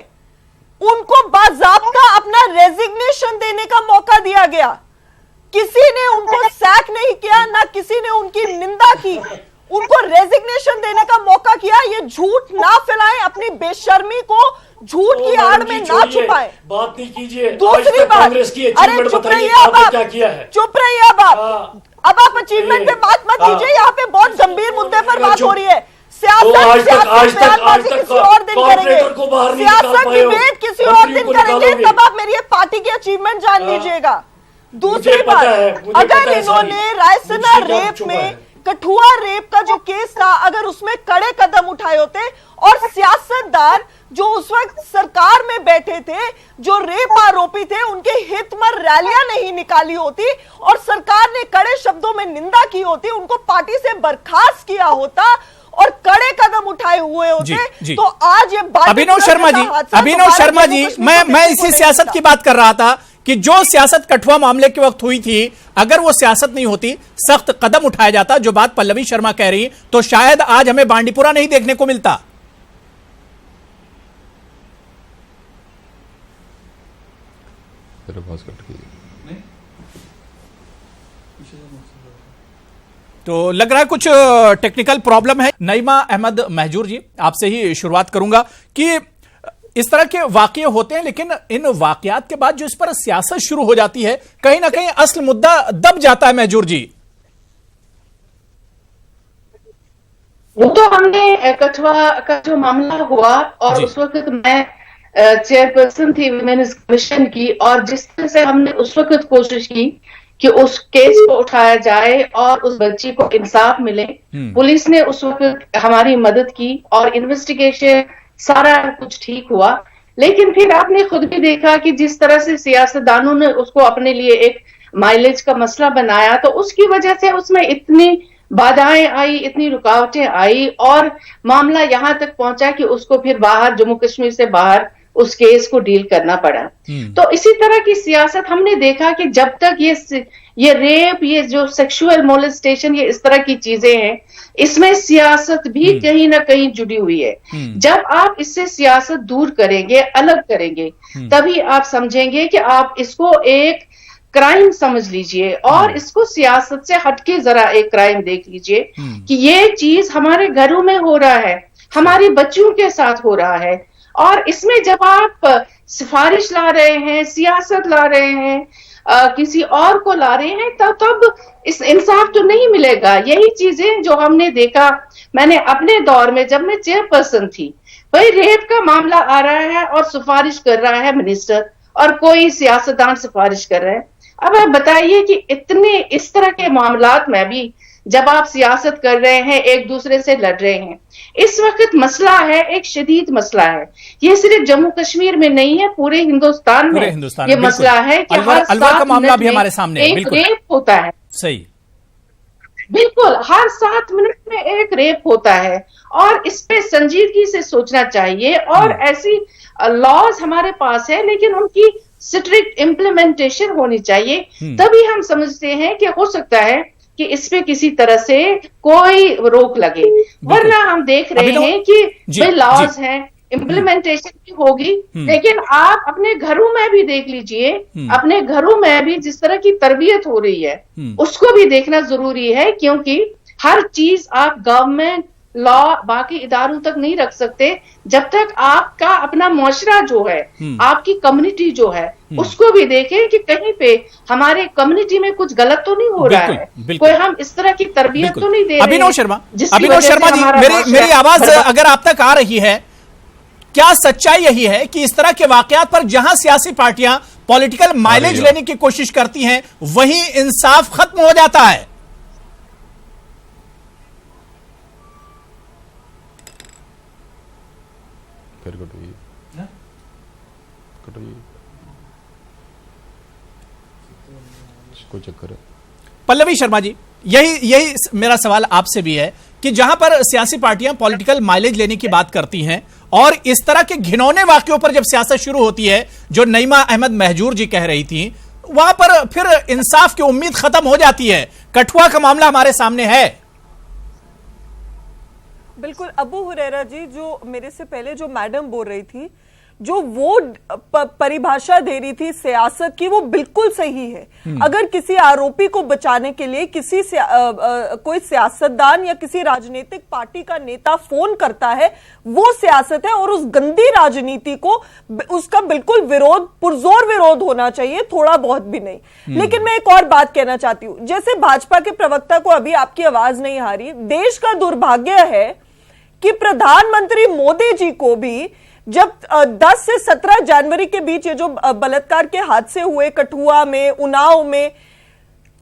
उनको बाज़ाब्ता अपना रेजिग्नेशन देने का मौका दिया गया। किसी ने उनको सैक नहीं किया, ना किसी ने उनकी निंदा की, उनको रेजिग्नेशन देने का मौका किया। ये झूठ ना फैलाएं, अपनी बेशर्मी को झूठ की आड़ में ना छुपाएं। बात नहीं कीजिए। दूसरी बात, अरे चुप रहिए अब आप, चुप रहिए अब आप अचीवमेंट पे बात मत कीजिए। यहाँ पे बहुत गंभीर मुद्दे पर बात हो रही है। सियासत किसी और दिन करेंगे, सियासत डिबेट किसी और दिन करेंगे, तब आप मेरी पार्टी की अचीवमेंट जान लीजिएगा। दूसरी बात, अगर इन्होंने रायसीना रेप में, कठुआ रेप का जो केस था, अगर उसमें कड़े कदम उठाए होते और सियासतदान जो उस वक्त सरकार में बैठे थे, जो रेप आरोपी थे, उनके हित में रैलियां नहीं निकाली होती और सरकार ने कड़े शब्दों में निंदा की होती, उनको पार्टी से बर्खास्त किया होता और कड़े कदम उठाए हुए होते तो आज ये अभिनव शर्मा जी मैं इसी सियासत की बात कर रहा था कि जो सियासत कठुआ मामले के वक्त हुई थी, अगर वो सियासत नहीं होती, सख्त कदम उठाया जाता, जो बात पल्लवी शर्मा कह रही, तो शायद आज हमें बांडीपुरा नहीं देखने को मिलता। तो लग रहा है कुछ टेक्निकल प्रॉब्लम है। नईमा अहमद महजूर जी, आपसे ही शुरुआत करूंगा कि इस तरह के वाकये होते हैं, लेकिन इन वाकयात के बाद जो इस पर सियासत शुरू हो जाती है, कहीं ना कहीं असल मुद्दा दब जाता है। महजूर जी, वो तो हमने कठुआ का जो मामला हुआ और उस वक्त मैं चेयरपर्सन थी विमेन्स कमीशन की, और जिस तरह से हमने उस वक्त कोशिश की कि उस केस को उठाया जाए और उस बच्ची को इंसाफ मिले, पुलिस ने उस वक्त हमारी मदद की और इन्वेस्टिगेशन सारा कुछ ठीक हुआ। लेकिन फिर आपने खुद भी देखा कि जिस तरह से सियासतदानों ने उसको अपने लिए एक माइलेज का मसला बनाया, तो उसकी वजह से उसमें इतनी बाधाएं आई, इतनी रुकावटें आई और मामला यहां तक पहुंचा कि उसको फिर बाहर, जम्मू कश्मीर से बाहर उस केस को डील करना पड़ा। तो इसी तरह की सियासत हमने देखा कि जब तक ये रेप, ये जो सेक्सुअल मोलेस्टेशन, ये इस तरह की चीजें हैं, इसमें सियासत भी कहीं ना कहीं जुड़ी हुई है। जब आप इससे सियासत दूर करेंगे, अलग करेंगे, तभी आप समझेंगे कि आप इसको एक क्राइम समझ लीजिए और इसको सियासत से हटके जरा एक क्राइम देख लीजिए कि ये चीज हमारे घरों में हो रहा है, हमारी बच्चियों के साथ हो रहा है। और इसमें जब आप सिफारिश ला रहे हैं, सियासत ला रहे हैं, किसी और को ला रहे हैं, तब इस इंसाफ तो नहीं मिलेगा। यही चीजें जो हमने देखा, मैंने अपने दौर में जब मैं चेयरपर्सन थी, भाई रेप का मामला आ रहा है और सिफारिश कर रहा है मिनिस्टर और कोई सियासतदान सिफारिश कर रहे हैं। अब आप बताइए कि इतने इस तरह के मामलात में भी जब आप सियासत कर रहे हैं, एक दूसरे से लड़ रहे हैं, इस वक्त मसला है, एक शदीद मसला है। ये सिर्फ जम्मू कश्मीर में नहीं है, पूरे हिंदुस्तान में ये मसला है कि हर 7 मिनट में हमारे सामने एक रेप होता है। सही, बिल्कुल, हर 7 मिनट में एक रेप होता है और इस पे संजीदगी से सोचना चाहिए। और ऐसी लॉज हमारे पास है, लेकिन उनकी स्ट्रिक्ट इम्प्लीमेंटेशन होनी चाहिए, तभी हम समझते हैं कि हो सकता है कि इस पे किसी तरह से कोई रोक लगे। वरना हम देख रहे हैं कि भाई लॉज हैं, इम्प्लीमेंटेशन भी होगी, लेकिन आप अपने घरों में भी देख लीजिए, अपने घरों में भी जिस तरह की तरबियत हो रही है उसको भी देखना जरूरी है, क्योंकि हर चीज आप गवर्नमेंट, लॉ, बाकी इदारों तक नहीं रख सकते जब तक आपका अपना मुआशरा जो है, आपकी कम्युनिटी जो है, उसको भी देखें कि कहीं पे हमारे कम्युनिटी में कुछ गलत तो नहीं हो रहा है, कोई हम इस तरह की तरबियत तो नहीं दे रहे। अभिनव शर्मा जी, मेरी आवाज अगर आप तक आ रही है, क्या सच्चाई यही है कि इस तरह के वाकयात पर जहां सियासी पार्टियां पॉलिटिकल माइलेज लेने की कोशिश करती हैं, वहीं इंसाफ खत्म हो जाता है? कोई चक्कर है? पल्लवी शर्मा जी, यही मेरा सवाल आपसे भी है कि जहां पर सियासी पार्टियां पॉलिटिकल माइलेज लेने की बात करती हैं और इस तरह के घिनौने वाकयों पर जब सियासत शुरू होती है, जो नईमा अहमद महजूर जी कह रही थी, वहां पर फिर इंसाफ की उम्मीद खत्म हो जाती है। कठुआ का मामला हमारे सामने है। बिल्कुल अबू हुरैरा जी, जो मेरे से पहले जो मैडम बोल रही थी, जो वो परिभाषा दे रही थी सियासत की, वो बिल्कुल सही है। अगर किसी आरोपी को बचाने के लिए कोई सियासतदान या किसी राजनीतिक पार्टी का नेता फोन करता है, वो सियासत है और उस गंदी राजनीति को उसका बिल्कुल विरोध, पुरजोर विरोध होना चाहिए, थोड़ा बहुत भी नहीं। लेकिन मैं एक और बात कहना चाहती हूं, जैसे भाजपा के प्रवक्ता को अभी आपकी आवाज नहीं आ रही, देश का दुर्भाग्य है कि प्रधानमंत्री मोदी जी को भी जब 10 से 17 जनवरी के बीच ये जो बलात्कार के हादसे हुए कठुआ में, उन्नाव में,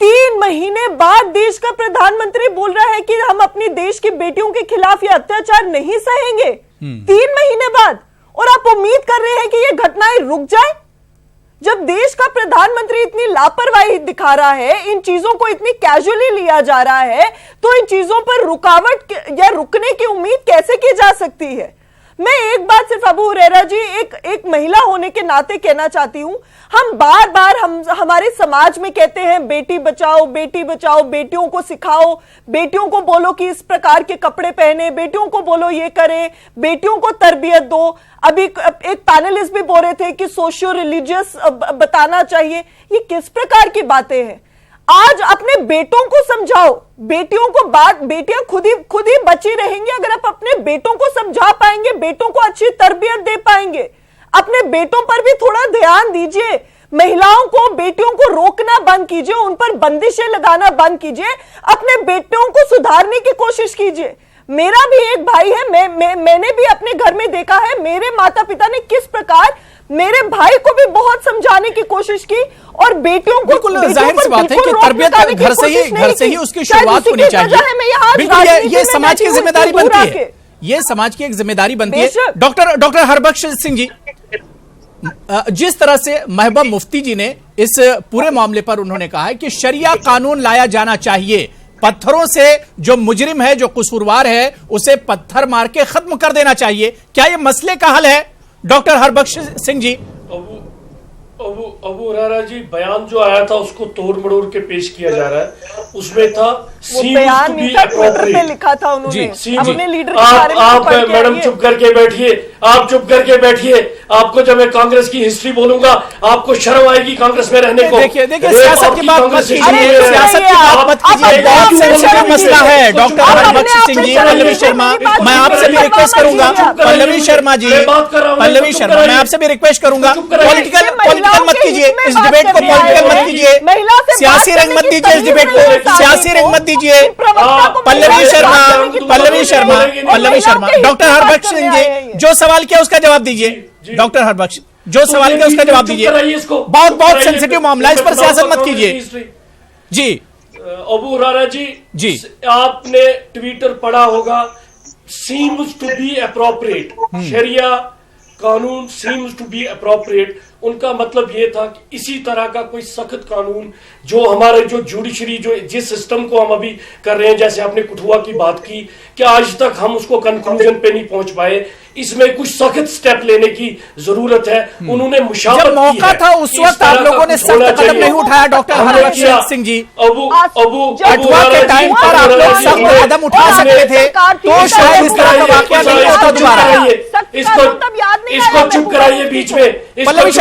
3 महीने बाद देश का प्रधानमंत्री बोल रहा है कि हम अपनी देश की बेटियों के खिलाफ ये अत्याचार नहीं सहेंगे। 3 महीने बाद, और आप उम्मीद कर रहे हैं कि ये घटनाएं रुक जाए? जब देश का प्रधानमंत्री इतनी लापरवाही दिखा रहा है, इन चीजों को इतनी कैजुअली लिया जा रहा है, तो इन चीजों पर रुकावट या रुकने की उम्मीद कैसे की जा सकती है? मैं एक बात सिर्फ अबू हुरैरा जी एक महिला होने के नाते कहना चाहती हूं, हम बार बार हमारे समाज में कहते हैं बेटी बचाओ, बेटियों को सिखाओ, बेटियों को बोलो कि इस प्रकार के कपड़े पहने, बेटियों को बोलो ये करें, बेटियों को तरबियत दो। अभी एक पैनलिस्ट भी बोल रहे थे कि सोशियो रिलीजियस बताना चाहिए। ये किस प्रकार की बातें हैं? आज अपने बेटों को समझाओ, बेटियां खुद ही बची रहेंगी अगर आप अपने बेटों को समझा पाएंगे, बेटों को अच्छी तरबियत दे पाएंगे। अपने बेटों पर भी थोड़ा ध्यान दीजिए, महिलाओं को, बेटियों को रोकना बंद कीजिए, उन पर बंदिशें लगाना बंद कीजिए, अपने बेटों को सुधारने की कोशिश कीजिए। मेरा भी एक भाई है, मैंने भी अपने घर में देखा है मेरे माता पिता ने किस प्रकार मेरे भाई को भी बहुत समझाने की कोशिश की, और बेटियों को बिल्कुल जाहिर सी बात है कि तरबियत घर से ही उसकी शुरुआत होनी चाहिए। बिल्कुल ये समाज की जिम्मेदारी बनती है, ये समाज की एक जिम्मेदारी बनती है। डॉक्टर हरबख्श सिंह जी, जिस तरह से महबूबा मुफ्ती जी ने इस पूरे मामले पर उन्होंने कहा है कि शरिया कानून लाया जाना चाहिए, पत्थरों से जो मुजरिम है, जो कसूरवार है, उसे पत्थर मार के खत्म कर देना चाहिए, क्या ये मसले का हल है? डॉक्टर हरबख्श सिंह जी। अबू हुरैरा जी, बयान जो आया था उसको तोड़ मड़ोड़ के पेश किया जा रहा है। उसमें था बयान ट्विटर पे लिखा था उन्होंने अपने लीडर के बारे में। आप मैडम चुप करके बैठिए, आप चुप करके बैठिए। आपको जब मैं कांग्रेस की हिस्ट्री बोलूंगा आपको शर्म आएगी कांग्रेस में रहने को। देखिए सियासत की बात मत कीजिए, सियासत की बात मत कीजिए, बहुत सेंसिटिव मसला है। डॉक्टर हरबख्श सिंह जी, पल्लवी शर्मा, मैं आपसे भी रिक्वेस्ट करूंगा, पल्लवी शर्मा जी, मैं आपसे भी रिक्वेस्ट करूंगा, पॉलिटिकल मत कीजिए इस डिबेट को, पॉलिटिकल मत कीजिए, सियासी रंग मत दीजिए इस डिबेट को, सियासी रंग मत दीजिए। पल्लवी शर्मा, डॉक्टर हरबख्श सिंह जी जो सवाल किया उसका जवाब दीजिए। डॉक्टर हरबख्श जो सवाल किया उसका जवाब दीजिए। बहुत सेंसिटिव मामला, इस पर सियासत मत कीजिए। जी अबू हुरैरा जी, आपने ट्विटर पढ़ा होगा, सीम्स टू बी अप्रोप्रिएट, शरिया कानून सीम्स टू बी अप्रोप्रिएट। उनका मतलब यह था कि इसी तरह का कोई सख्त कानून जो हमारे जो जुडिशरी, जो जिस सिस्टम को हम अभी कर रहे हैं, जैसे आपने कठुआ की बात की कि आज तक हम उसको कंक्लूजन पे नहीं पहुंच पाए, इसमें कुछ सख्त स्टेप लेने की जरूरत है। उन्होंने मुशावरत जब मौका था उस वक्त आप लोगों ने सख्त कदम नहीं उठाया। डॉक्टर हरबख्श सिंह जी, कठुआ के टाइम पर आप लोग सख्त कदम उठा सकते थे तो शायद इस तरह का वाकया नहीं होता दोबारा। इसको चुप कराइए बीच में। पल्लवी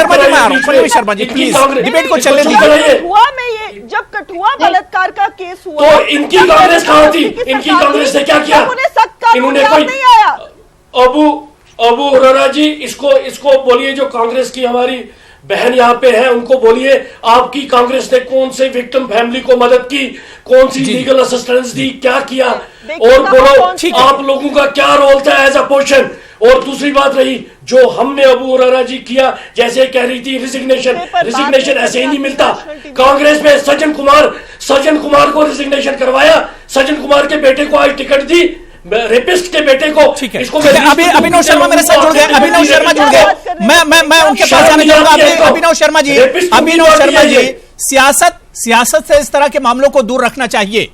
शर्मा जी प्लीज डिबेट को चलने दीजिए। जब कठुआ बलात्कार का केस हुआ तो इनकी कांग्रेस कहां थी? इनकी कांग्रेस ने क्या किया? इन्होंने कोई नहीं आया। अबू हुरैरा जी, इसको बोलिए, जो कांग्रेस की हमारी बहन यहाँ पे है उनको बोलिए, आपकी कांग्रेस ने कौन से विक्टिम फैमिली को मदद की, कौन सी लीगल असिस्टेंस दी, क्या किया, और बोलो आप लोगों का क्या रोल था एज अपोजिशन। और दूसरी बात रही जो हमने अबू हुरैरा जी किया, जैसे कह रही थी रिजिग्नेशन ऐसे ही नहीं मिलता। कांग्रेस में सज्जन कुमार को रिजिग्नेशन करवाया, सज्जन कुमार के बेटे को आज टिकट दी, रेपिस्ट के बेटे को। ठीक है, अभिनव शर्मा मेरे साथ जुड़ गए, अभिनव शर्मा जुड़ गए, मैं उनके पास जाना चाहूंगा। अभिनव शर्मा जी, सियासत से इस तरह के मामलों को दूर रखना चाहिए,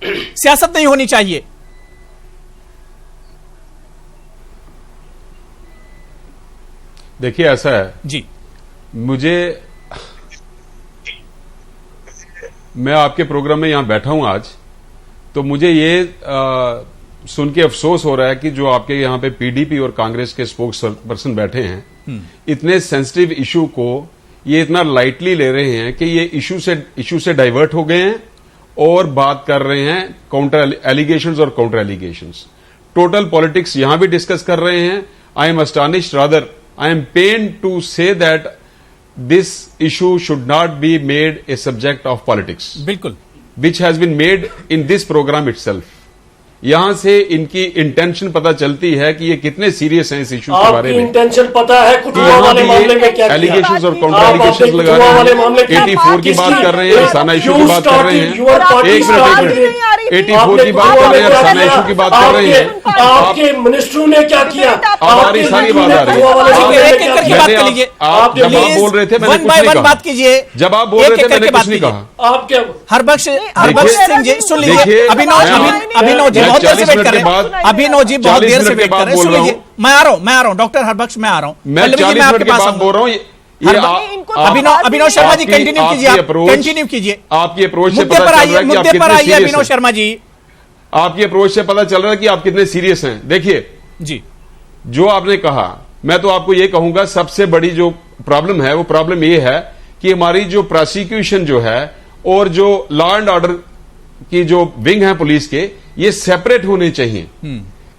सियासत नहीं होनी चाहिए। देखिए ऐसा है जी, मैं आपके प्रोग्राम में यहां बैठा हूं आज, तो मुझे ये सुन के अफसोस हो रहा है कि जो आपके यहां पे पीडीपी और कांग्रेस के स्पोक्स पर्सन बैठे हैं, इतने सेंसिटिव इशू को ये इतना लाइटली ले रहे हैं कि ये इशू से डाइवर्ट हो गए हैं और बात कर रहे हैं काउंटर एलिगेशंस और काउंटर एलिगेशंस। टोटल पॉलिटिक्स यहां भी डिस्कस कर रहे हैं। I am astonished, rather I am pained to say that this issue should not be made a subject of politics. बिल्कुल, which has been made in this program itself. यहां से इनकी intention पता चलती है कि ये कितने सीरियस हैं इस इशू के बारे में। इंटेंशन पता है कठुआ वाले मामले में क्या एलिगेशंस और काउंटर एलिगेशंस लगा रहे हैं, 84 की बात कर रहे हैं, साना इशू की बात कर रहे हैं। एक 84 की बात कर रहे हैं, रसाना इशू की बात कर रहे हैं। आपके मिनिस्टरों ने क्या किया? हमारी सारी बात आ रही है। एक एक करके बात कर लीजिए। आप जब आप बोल रहे थे मैंने कुछ नहीं कहा। बात कीजिए। जब आप बोल रहे थे मैंने कुछ नहीं कहा। आप क्या हरबख्श सिंह जी सुन लीजिए। अभिनव जी बहुत देर से वेट कर रहे हैं। अभिनव जी बहुत देर से वेट कर रहे हैं, सुन लीजिए। मैं आ रहा हूं डॉक्टर हरबख्श, मैं आ रहा हूं। मैं 40 मिनट के बाद बोल रहा हूं। अभिनव शर्मा जी कंटिन्यू कीजिए। आपकी अप्रोच से मुद्दे पता पर चल आइए, रहा है कि आप मुद्दे पर कितने आइए सीरियस अभिनव हैं। शर्मा जी। आपकी अप्रोच से पता चल रहा है कि आप कितने सीरियस हैं। देखिए जी, जो आपने कहा, मैं तो आपको ये कहूंगा सबसे बड़ी जो प्रॉब्लम है वो प्रॉब्लम ये है कि हमारी जो प्रोसिक्यूशन जो है और जो लॉ एंड ऑर्डर की जो विंग है पुलिस के, ये सेपरेट होने चाहिए।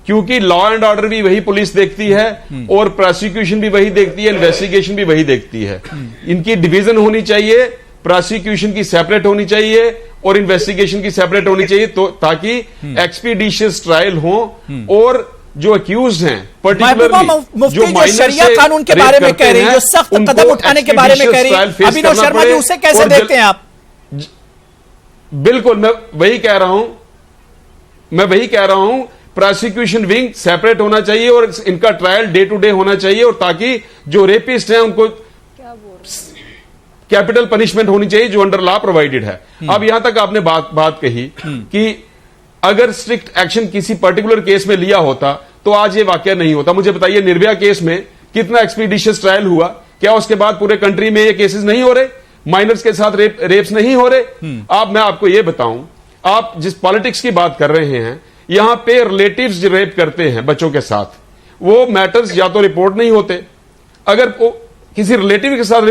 क्योंकि लॉ एंड ऑर्डर भी वही पुलिस देखती है और प्रोसिक्यूशन भी वही देखती है, इन्वेस्टिगेशन भी वही देखती है। इनकी डिवीजन होनी चाहिए, प्रोसिक्यूशन की सेपरेट होनी चाहिए और इन्वेस्टिगेशन की सेपरेट होनी चाहिए, तो ताकि एक्सपीडिशियस ट्रायल हो और जो अक्यूज हैं पर्टिकुलरली जो जो शरिया कानून के बारे में कह रही है, जो सख्त कदम उठाने के बारे में कह रही है, अभिनव शर्मा जी उसे कैसे देखते हैं आप? बिल्कुल, मैं वही कह रहा हूं प्रोसिक्यूशन विंग सेपरेट होना चाहिए और इनका ट्रायल डे टू डे होना चाहिए, और ताकि जो रेपिस्ट हैं उनको कैपिटल पनिशमेंट होनी चाहिए जो अंडर लॉ प्रोवाइडेड है। अब यहां तक आपने बात कही कि अगर स्ट्रिक्ट एक्शन किसी पर्टिकुलर केस में लिया होता तो आज ये वाकया नहीं होता। मुझे बताइए, निर्भया केस में कितना एक्सपीडिशियस ट्रायल हुआ? क्या उसके बाद पूरे कंट्री में ये केसेस नहीं हो रहे? माइनर्स के साथ रेप्स नहीं हो रहे? अब मैं आपको ये बताऊं, आप जिस पॉलिटिक्स की बात कर रहे हैं, यहां पे रिलेटिव्स जो रेप करते हैं बच्चों के साथ, वो मैटर्स या तो रिपोर्ट नहीं होते। अगर किसी रिलेटिव के साथ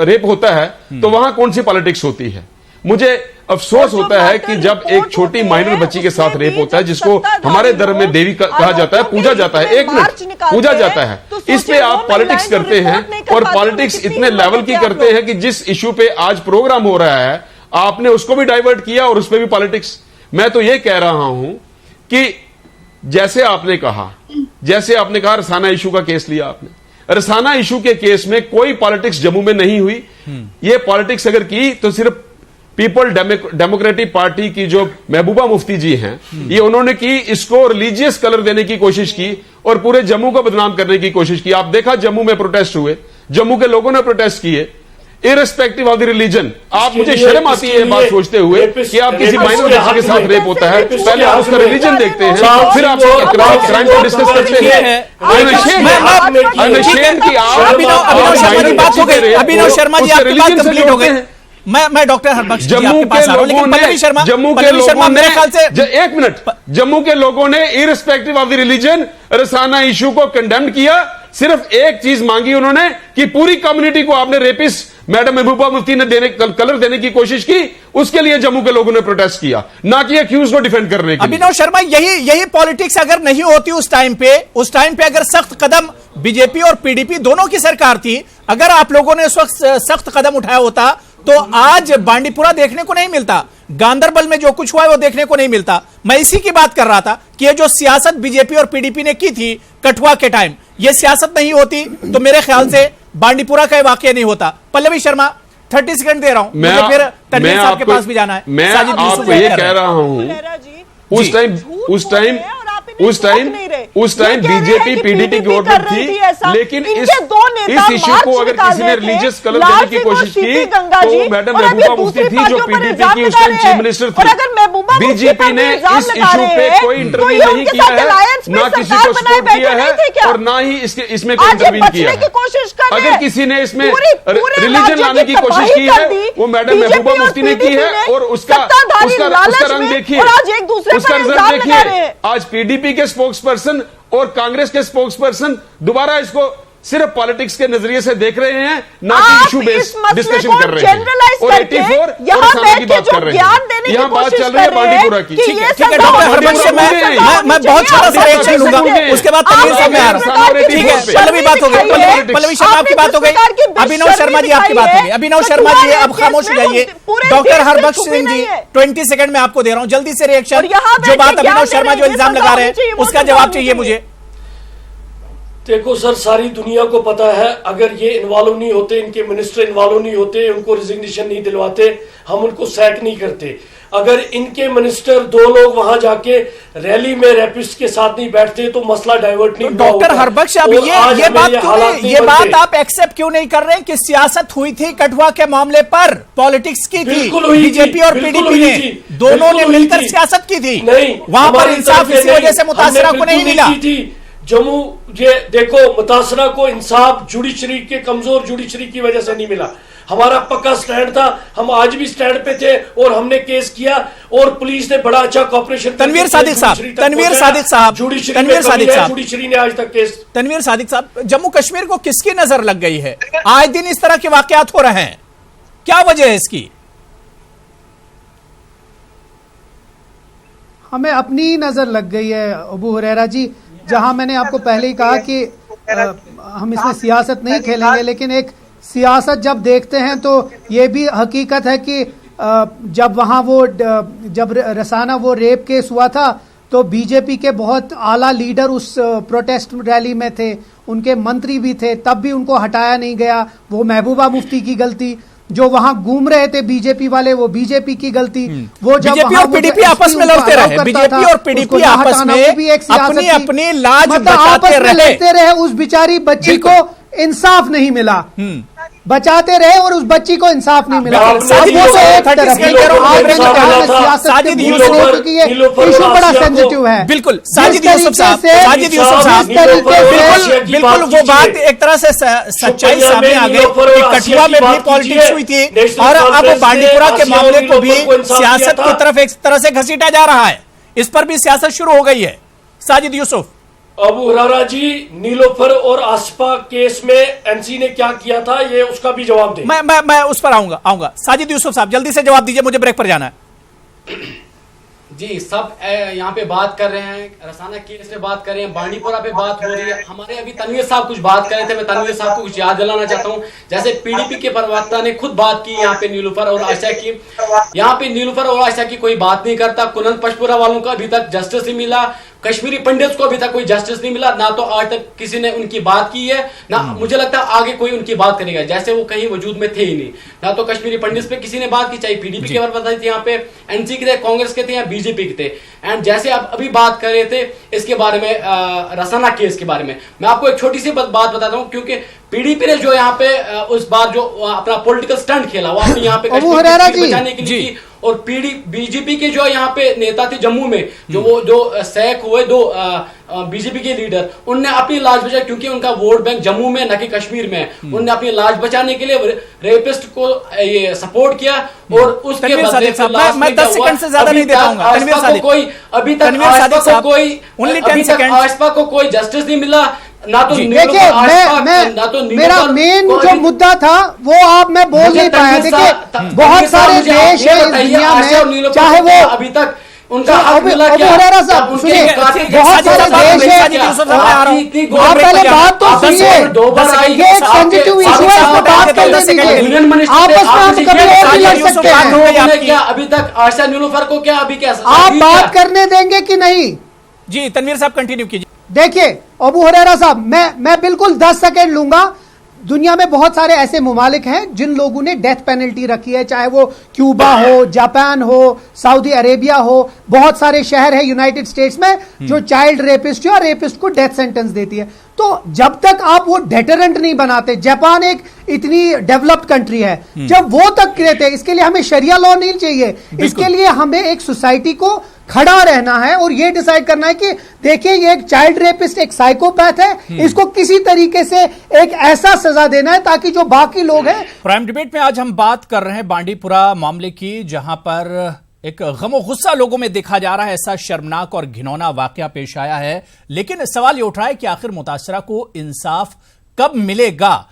रेप होता है तो वहां कौन सी पॉलिटिक्स होती है? मुझे अफसोस होता है कि जब एक छोटी माइनर बच्ची के साथ रेप होता है, जिसको हमारे धर्म में देवी कहा जाता है, पूजा जाता है, एक मिनट पूजा जाता है, इस पे आप पॉलिटिक्स करते हैं और पॉलिटिक्स इतने लेवल की करते हैं कि जिस इश्यू पे आज प्रोग्राम हो रहा है आपने उसको भी डाइवर्ट किया और उस पर भी पॉलिटिक्स। मैं तो ये कह रहा हूं कि जैसे आपने कहा रसाना इशू का केस लिया आपने, रसाना इशू के केस में कोई पॉलिटिक्स जम्मू में नहीं हुई। ये पॉलिटिक्स अगर की तो सिर्फ पीपल डेमोक्रेटिक पार्टी की जो महबूबा मुफ्ती जी हैं, ये उन्होंने की, इसको रिलीजियस कलर देने की कोशिश की और पूरे जम्मू को बदनाम करने की कोशिश की। आप देखा जम्मू में प्रोटेस्ट हुए, जम्मू के लोगों ने प्रोटेस्ट किए इररिस्पेक्टिव ऑफ द रिलीजन। आप मुझे शर्म आती है बात सोचते हुए कि आप किसी माइनर बच्चे के साथ रेप होता है, पहले आप उसका रिलीजन देखते हैं, फिर आप क्राइम को डिस्कस करते हैं। अभिनव शर्मा जी आपकी बात कंप्लीट हो गई। मैं डॉक्टर हरबख्श जी आपके पास आ रहा हूं, लेकिन पल्लवी शर्मा मेरे ख्याल से एक मिनट, जम्मू के लोगों ने irrespective of the religion Rasana issue को कंडेम किया। सिर्फ एक चीज मांगी उन्होंने कि पूरी कम्युनिटी को आपने रेपिस्ट मैडम महबूबा मुफ्ती ने कलर देने की कोशिश की, उसके लिए जम्मू के लोगों ने प्रोटेस्ट किया, ना कि अक्यूज को डिफेंड करने के लिए। अभिनव शर्मा, यही पॉलिटिक्स अगर नहीं होती उस टाइम पे अगर सख्त कदम बीजेपी और पीडीपी दोनों की सरकार थी, अगर आप लोगों ने उस वक्त सख्त कदम उठाया होता तो आज बांडीपुरा देखने को नहीं मिलता, गांदरबल में जो कुछ हुआ है वो देखने को नहीं मिलता। मैं इसी की बात कर रहा था कि ये जो सियासत बीजेपी और पीडीपी ने की थी कठुआ के टाइम, ये सियासत नहीं होती तो मेरे ख्याल से बांडीपुरा का वाकया नहीं होता। पल्लवी शर्मा 30 सेकंड दे रहा हूं, मुझे फिर तनवीर साहब के पास भी जाना है। मैं आपको ये कह रहा हूं उस टाइम बीजेपी पीडीपी गवर्नमेंट थी, लेकिन इस इश्यू को अगर किसी ने रिलीजियस कलर देने की कोशिश की तो मैडम महबूबा मुफ्ती थी जो पीडीपी की उस टाइम चीफ मिनिस्टर थी। बीजेपी ने इस इश्यू पे कोई इंटरव्यू नहीं किया है, ना किसी को सपोर्ट किया है और ना ही इसमें कोई इंटरव्यू किया है। अगर किसी ने इसमें रिलीजन लाने की कोशिश की है वो मैडम महबूबा मुफ्ती ने की है, और उसका रंग देखिए, उसका रिजल्ट देखिए। आज पीडीपी के स्पोक्सपर्सन और कांग्रेस के स्पोक्सपर्सन दोबारा इसको सिर्फ पॉलिटिक्स के नजरिए से देख रहे हैं, ना कि इशू बेस्ड डिस्कशन कर रहे हैं। और 84 और रसाना की बात कर रहे हैं, यहाँ बात चल रही है बांडीपुरा की। ठीक है डॉक्टर हरबख्श, मैं बहुत छोटा सा रिएक्शन लूंगा, उसके बाद तनवीर साहब में आ रहा हूं। ठीक है, पल्लवी बात हो गई, पल्लवी शर्मा आपकी बात हो गई, अभिनव शर्मा जी आपकी बात हो गई। अभिनव शर्मा जी अब खामोश हो जाइए। डॉक्टर हरबख्श सिंह जी 20 सेकंड में आपको दे रहा हूं, जल्दी से रिएक्शन। जो बात अभिनव शर्मा जो इल्जाम लगा रहे हैं उसका जवाब चाहिए मुझे। देखो सर, सारी दुनिया को पता है, अगर ये इन्वॉल्व नहीं होते, इनके मिनिस्टर इन्वॉल्व नहीं होते, उनको रिजिग्नेशन नहीं दिलवाते, हम उनको सैक नहीं करते। अगर इनके मिनिस्टर 2 लोग वहां जाके रैली में रैपिस्ट के साथ नहीं बैठते तो मसला डाइवर्ट नहीं हुआ। डॉक्टर हरबख्श, अब ये बात आप एक्सेप्ट क्यों नहीं कर रहे हैं कि सियासत हुई थी कठुआ के मामले पर, पॉलिटिक्स की थी, बीजेपी और पीडीपी ने दोनों ने मिलकर सियासत की थी, वहां पर इंसाफ इसी वजह से मुतासरा को नहीं मिला। जम्मू ये देखो, मुतासरा को इंसाफ जुडिशरी के कमजोर जुडिशरी की वजह से नहीं मिला। हमारा पक्का स्टैंड था, हम आज भी स्टैंड पे थे और हमने केस किया और पुलिस ने बड़ा अच्छा कॉपरेशन। तनवीर सादिक साहब, जुडिशरी ने आज तक केस। तनवीर सादिक साहब, जम्मू कश्मीर को किसकी नजर लग गई है? आए दिन इस तरह के वाकयात हो रहे हैं, क्या वजह है इसकी? हमें अपनी नजर लग गई है अबू हुरैरा जी, जहां मैंने आपको पहले ही कहा कि हम इसमें सियासत नहीं खेलेंगे, लेकिन एक सियासत जब देखते हैं तो ये भी हकीकत है कि जब वहां जब रसाना वो रेप केस हुआ था तो बीजेपी के बहुत आला लीडर उस प्रोटेस्ट रैली में थे, उनके मंत्री भी थे, तब भी उनको हटाया नहीं गया। वो महबूबा मुफ्ती की गलती, जो वहां घूम रहे थे बीजेपी वाले, वो बीजेपी की गलती। वो जब बीजेपी और पीडीपी आपस में लड़ते रहे, बीजेपी और पीडीपी आपस में अपनी अपनी लाज बचाते रहे। उस बेचारी बच्ची को इंसाफ नहीं मिला, बचाते रहे और उस बच्ची को इंसाफ नहीं मिला। इशू बड़ा सेंसिटिव है। बिल्कुल साजिद यूसुफ साहब, बिल्कुल वो बात एक तरह से सच्चाई सामने आ गई कि कठुआ में भी पॉलिटिक्स हुई थी और अब बांडीपुरा के मामले को भी सियासत की तरफ एक तरह से घसीटा जा रहा है, इस पर भी सियासत शुरू हो गई है। साजिद यूसुफ, अबू हुरैरा जी, नीलोफर और आसपा केस में एनसी ने क्या किया था, ये उसका भी जवाब दें। मैं उस पर आऊंगा। साजिद यूसुफ साहब जल्दी से जवाब दीजिए, मुझे ब्रेक पर जाना है। जी, सब यहाँ पे बात कर रहे हैं, रसाना केस पे बात कर रहे हैं, बांडीपुरा पे बात हो रही है। हमारे अभी तनवीर साहब कुछ बात कर रहे थे, मैं तनवीर साहब को कुछ याद दिलाना चाहता हूँ। जैसे पीडीपी के प्रवक्ता ने खुद बात की यहाँ पे नीलोफर और आयशा की, यहाँ पे नीलोफर और आयशा की कोई बात नहीं करता। कुनन पशपुरा वालों का अभी तक जस्टिस नहीं मिला, कश्मीरी पंडित को अभी तक कोई जस्टिस नहीं मिला, ना तो आज तक किसी ने उनकी बात की है, ना मुझे लगता है आगे कोई उनकी बात करेगा, जैसे वो कहीं वजूद में थे ही नहीं। ना तो कश्मीरी पंडित पे किसी ने बात की, चाहे पीडीपी के प्रवक्ता थे, यहाँ पे एनसी के थे, कांग्रेस के थे या बीजेपी के थे। एंड जैसे आप अभी बात कर रहे थे इसके बारे में, रसाना केस के बारे में, मैं आपको एक छोटी सी बात बताता हूँ, क्योंकि पीडीपी ने जो यहाँ पे उस बार जो अपना पॉलिटिकल स्टंट खेला वो अपने यहाँ पे कश्मीर बचाने के लिए, और बीजेपी के जो यहाँ पे नेता थे जम्मू में, जो वो जो सैक हुए 2 बीजेपी के लीडर, उनने अपनी लाज बचाई, क्योंकि उनका वोट बैंक जम्मू में न कि कश्मीर में। उनने अपनी लाज बचाने के लिए रेपिस्ट को ये सपोर्ट किया और उसके बाद मैं 10 सेकंड से ज्यादा नहीं दे पाऊंगा। कोई अभी तक आसपा को कोई जस्टिस नहीं मिला, ना तो देखिए मेरा मेन जो मुद्दा था वो आप मैं बोल नहीं पाया। देखिए बहुत सारे देश है इस दुनिया में, चाहे वो अभी तक उनका हक मिला क्या? सुनिए, बहुत सारे देश है, आप पहले बात तो सुनिए, ये एक सेंसिटिव इशू है, इसको बात करने दीजिए। आपस में हम कभी और भी लड़ सकते हैं। क्या अभी तक आयशा नीलोफर को क्या अभी क्या आप बात करने देंगे कि नहीं? जी तनवीर साहब कंटिन्यू कीजिए। देखिए अबू हुरैरा साहब, मैं बिल्कुल 10 सेकंड लूंगा। दुनिया में बहुत सारे ऐसे मुमालिक हैं जिन लोगों ने डेथ पेनल्टी रखी है, चाहे वो क्यूबा हो, जापान हो, सऊदी अरेबिया हो, बहुत सारे शहर है यूनाइटेड स्टेट्स में जो चाइल्ड रेपिस्ट या रेपिस्ट को डेथ सेंटेंस देती है। तो जब तक आप वो डेटरेंट नहीं बनाते, जापान एक इतनी डेवलप्ड कंट्री है, जब वो तक कहते हैं, इसके लिए हमें शरिया लॉ नहीं चाहिए, इसके लिए हमें एक सोसाइटी को खड़ा रहना है और ये डिसाइड करना है कि देखिए ये एक चाइल्ड रेपिस्ट एक साइकोपैथ है, इसको किसी तरीके से एक ऐसा सजा देना है ताकि जो बाकी लोग हैं। प्राइम डिबेट में आज हम बात कर रहे हैं बांडीपुरा मामले की, जहां पर एक गमो गुस्सा लोगों में देखा जा रहा है। ऐसा शर्मनाक और घिनौना वाकया पेश आया है, लेकिन सवाल ये उठ रहा है कि आखिर मुतासरा को इंसाफ कब मिलेगा।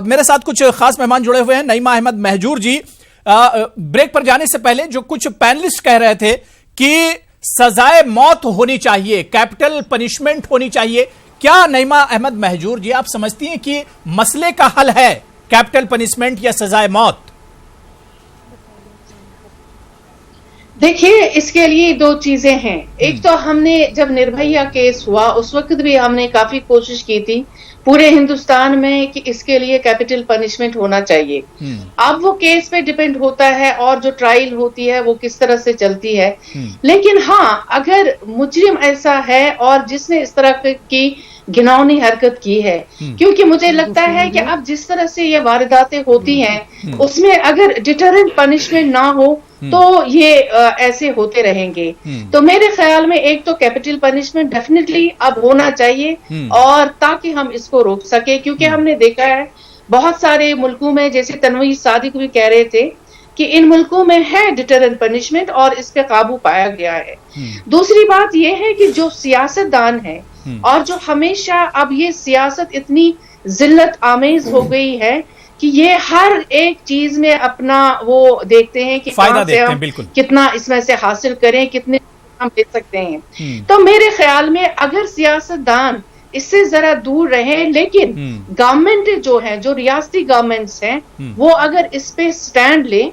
मेरे साथ कुछ खास मेहमान जुड़े हुए हैं। नईमा अहमद महजूर जी, ब्रेक पर जाने से पहले जो कुछ पैनलिस्ट कह रहे थे कि सजाए मौत होनी चाहिए, कैपिटल पनिशमेंट होनी चाहिए, क्या नईमा अहमद महजूर जी आप समझती हैं कि मसले का हल है कैपिटल पनिशमेंट या सजाए मौत? देखिए, इसके लिए दो चीजें हैं। एक तो हमने जब निर्भया केस हुआ उस वक्त भी हमने काफी कोशिश की थी पूरे हिंदुस्तान में कि इसके लिए कैपिटल पनिशमेंट होना चाहिए। अब वो केस पे डिपेंड होता है और जो ट्रायल होती है वो किस तरह से चलती है। लेकिन हाँ, अगर मुजरिम ऐसा है और जिसने इस तरह की घिनौनी हरकत की है, क्योंकि मुझे लगता है कि अब जिस तरह से ये वारदातें होती हैं उसमें अगर डिटरेंट पनिशमेंट ना हो तो ये ऐसे होते रहेंगे। तो मेरे ख्याल में एक तो कैपिटल पनिशमेंट डेफिनेटली अब होना चाहिए और ताकि हम इसको रोक सके, क्योंकि हमने देखा है बहुत सारे मुल्कों में, जैसे तनवीर सादिक भी कह रहे थे कि इन मुल्कों में है डिटरेंट पनिशमेंट और इस पे काबू पाया गया है। दूसरी बात यह है कि जो सियासतदान है और जो हमेशा अब ये सियासत इतनी जिल्लत आमेज हो गई है कि ये हर एक चीज में अपना वो देखते हैं कि फायदा से हम कितना इसमें से हासिल करें, कितने हम ले सकते हैं। तो मेरे ख्याल में अगर सियासतदान इससे जरा दूर रहे, लेकिन गवर्नमेंट जो है, जो रियासती गवर्नमेंट्स हैं, वो अगर इस पे स्टैंड ले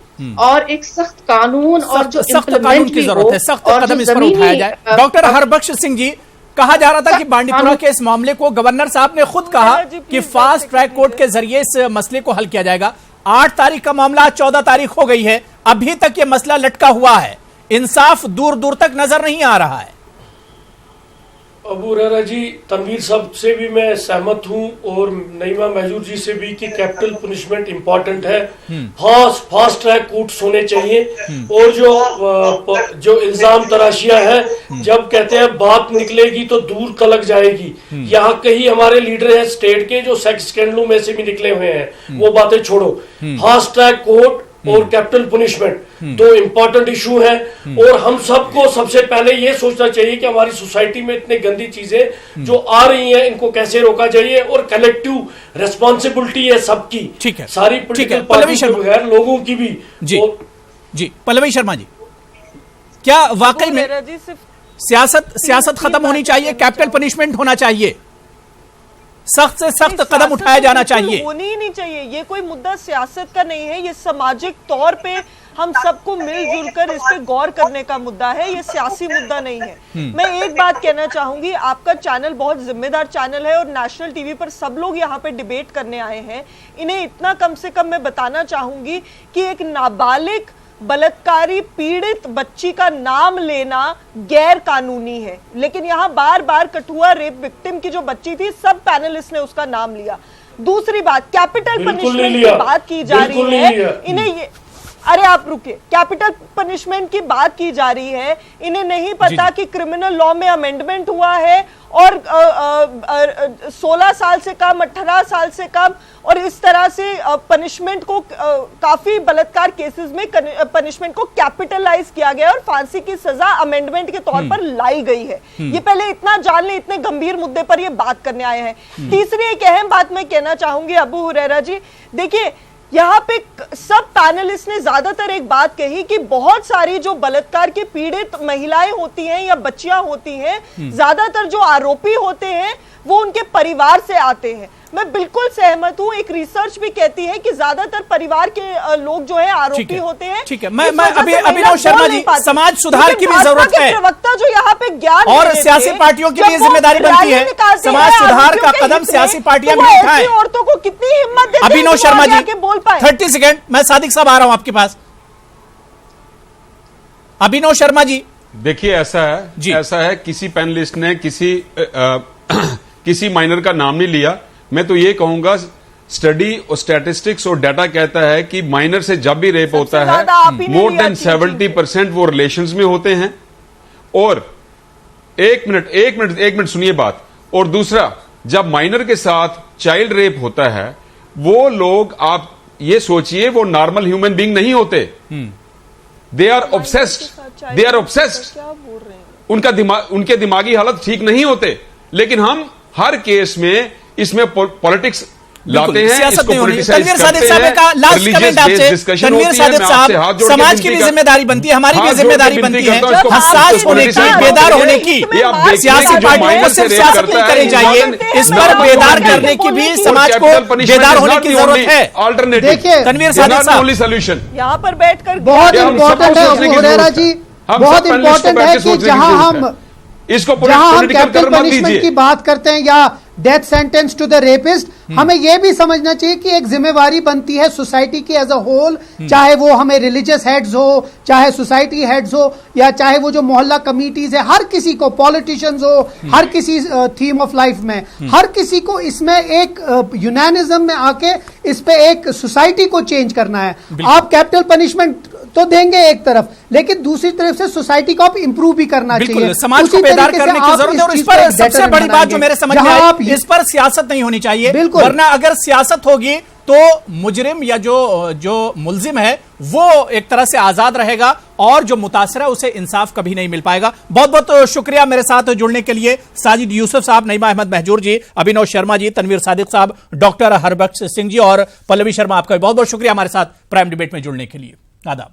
और एक सख्त कानून और जो सख्त कानून की जरूरत है, सख्त कदम इस पर उठाया जाए। डॉक्टर हरबख्श सिंह जी, कहा जा रहा था कि बांडीपुरा के इस मामले को गवर्नर साहब ने खुद कहा कि फास्ट ट्रैक कोर्ट के जरिए इस मसले को हल किया जाएगा। 8 तारीख का मामला 14 तारीख हो गई है, अभी तक ये मसला लटका हुआ है, इंसाफ दूर दूर तक नजर नहीं आ रहा है। अबू हुरैरा जी, तनवीर साहब से भी मैं सहमत हूं और नईमा महजूर जी से भी कि कैपिटल पनिशमेंट इंपॉर्टेंट है। फास्ट ट्रैक कोर्ट्स होने चाहिए और जो इल्जाम तराशियां हैं, जब कहते हैं बात निकलेगी तो दूर तलक जाएगी। यहाँ कई हमारे लीडर हैं स्टेट के जो सेक्स स्कैंडलों में से भी निकले हुए हैं, वो बातें छोड़ो। फास्ट ट्रैक कोर्ट और कैपिटल पनिशमेंट दो इंपॉर्टेंट इशू हैं और हम सबको सबसे पहले ये सोचना चाहिए कि हमारी सोसाइटी में इतनी गंदी चीजें जो आ रही हैं इनको कैसे रोका जाइए और कलेक्टिव रिस्पॉन्सिबिलिटी है सबकी। ठीक है, सारी पॉलिटिकल पार्टी के बगैर लोगों की भी। जी पल्लवी शर्मा जी, क्या वाकई में सियासत खत्म होनी चाहिए, कैपिटल पनिशमेंट होना चाहिए, सख्त से सख्त कदम उठाया जाना चाहिए? होनी ही नहीं चाहिए। ये कोई मुद्दा सियासत का नहीं है, ये सामाजिक तौर पे हम सबको मिलजुल कर इस पे गौर करने का मुद्दा है, ये सियासी मुद्दा नहीं है। मैं एक बात कहना चाहूंगी, आपका चैनल बहुत जिम्मेदार चैनल है और नेशनल टीवी पर सब लोग यहाँ पे डिबेट करने आए हैं। इन्हें इतना कम से कम मैं बताना चाहूंगी कि एक नाबालिग बलात्कारी पीड़ित बच्ची का नाम लेना गैर कानूनी है, लेकिन यहाँ बार बार कठुआ रेप विक्टिम की जो बच्ची थी सब पैनलिस्ट ने उसका नाम लिया। दूसरी बात, कैपिटल पनिशमेंट की बात की जा रही है, इन्हें ये, अरे आप रुकिए, कैपिटल पनिशमेंट की बात की जा रही है, इन्हें नहीं पता कि क्रिमिनल लॉ में अमेंडमेंट हुआ है और 16 साल से कम, 18 साल से कम और इस तरह से पनिशमेंट को काफी बलात्कार केसेस में पनिशमेंट को कैपिटलाइज किया गया और फांसी की सजा अमेंडमेंट के तौर पर लाई गई है। ये पहले इतना जान ले, इतने गंभीर मुद्दे पर ये बात करने आए हैं। तीसरी एक अहम बात मैं कहना चाहूंगी अबू हुरैरा जी, देखिए यहाँ पे सब पैनलिस्ट ने ज्यादातर एक बात कही कि बहुत सारी जो बलात्कार की पीड़ित महिलाएं होती हैं या बच्चियां होती हैं, ज्यादातर जो आरोपी होते हैं वो उनके परिवार से आते हैं। मैं बिल्कुल सहमत हूँ, एक रिसर्च भी कहती है कि ज्यादातर परिवार के लोग जो है आरोपी होते हैं। ठीक है, मैं अभिनव शर्मा जी, समाज सुधार की भी जरूरत है, प्रवक्ता जो यहाँ पे ज्ञान और सियासी पार्टियों की भी जिम्मेदारी बनती है, समाज सुधार का कदम सियासी पार्टियां भी उठाएं। औरतों को कितनी हिम्मत देते हैं अभिनव शर्मा जी, बोल पाए। 30 सेकेंड, मैं सादिक साहब आ रहा हूं आपके पास। अभिनव शर्मा जी, देखिए ऐसा है किसी पैनलिस्ट ने किसी माइनर का नाम नहीं लिया। मैं तो ये कहूंगा, स्टडी और स्टैटिस्टिक्स और डाटा कहता है कि माइनर से जब भी रेप होता है मोर देन 70% वो रिलेशंस में होते हैं। और एक मिनट सुनिए बात। और दूसरा, जब माइनर के साथ चाइल्ड रेप होता है, वो लोग, आप ये सोचिए, वो नॉर्मल ह्यूमन बीइंग नहीं होते, दे आर ऑब्सेस्ड। उनके दिमागी हालत ठीक नहीं होते, लेकिन हम हर केस में इसमें पॉलिटिक्स लाते हैं, इसको पॉलिटिसाइज करते हैं। रिलीजियस बेस्ड डिस्कशन होती है। मैं आपसे हाथ जोड़ के समाज की भी जिम्मेदारी बनती है, हमारी भी जिम्मेदारी बनती है, हसास होने की, बेदार होने की। सियासी पार्टियों को सिर्फ सियासत नहीं करनी चाहिए, इस पर बेदार करने की भी समाज को बेदार होने की जरूरत है। ऑल्टरनेटिव, तनवीर सादिक साहब, सोल्यूशन यहाँ पर बैठकर बहुत इंपॉर्टेंट है अबू हुरैरा जी, बहुत इंपॉर्टेंट है कि जहां हम कैपिटल पनिशमेंट की बात करते हैं या death sentence to the rapist, हमें यह भी समझना चाहिए कि एक जिम्मेवारी बनती है सोसाइटी की एज अ होल, चाहे वो हमें रिलीजियस हेड्स हो, चाहे सोसाइटी हेड्स हो, या चाहे वो जो मोहल्ला कमिटीज है, हर किसी को, पॉलिटिशियंस हो, हर किसी थीम ऑफ लाइफ में, हर किसी को इसमें एक यूनानिज्म में आके इस पे एक सोसाइटी को चेंज करना है। आप कैपिटल पनिशमेंट तो देंगे एक तरफ, लेकिन दूसरी तरफ से सोसाइटी को आप इंप्रूव भी करना चाहिए, समाज को बेदार करने की जरूरत है। और इस पर सबसे बड़ी बात जो मेरे समझ में आई, इस पर सियासत नहीं होनी चाहिए, वरना अगर सियासत होगी तो मुजरिम या जो मुल्जिम है वो एक तरह से आजाद रहेगा और जो मुतासर है उसे इंसाफ कभी नहीं मिल पाएगा। बहुत बहुत शुक्रिया मेरे साथ जुड़ने के लिए साजिद यूसुफ साहब, नईमा अहमद महजूर जी, अभिनव शर्मा जी, तनवीर सादिक साहब, डॉक्टर हरबख्श सिंह जी और पल्लवी शर्मा, आपका बहुत बहुत शुक्रिया हमारे साथ प्राइम डिबेट में जुड़ने के लिए। आदाब।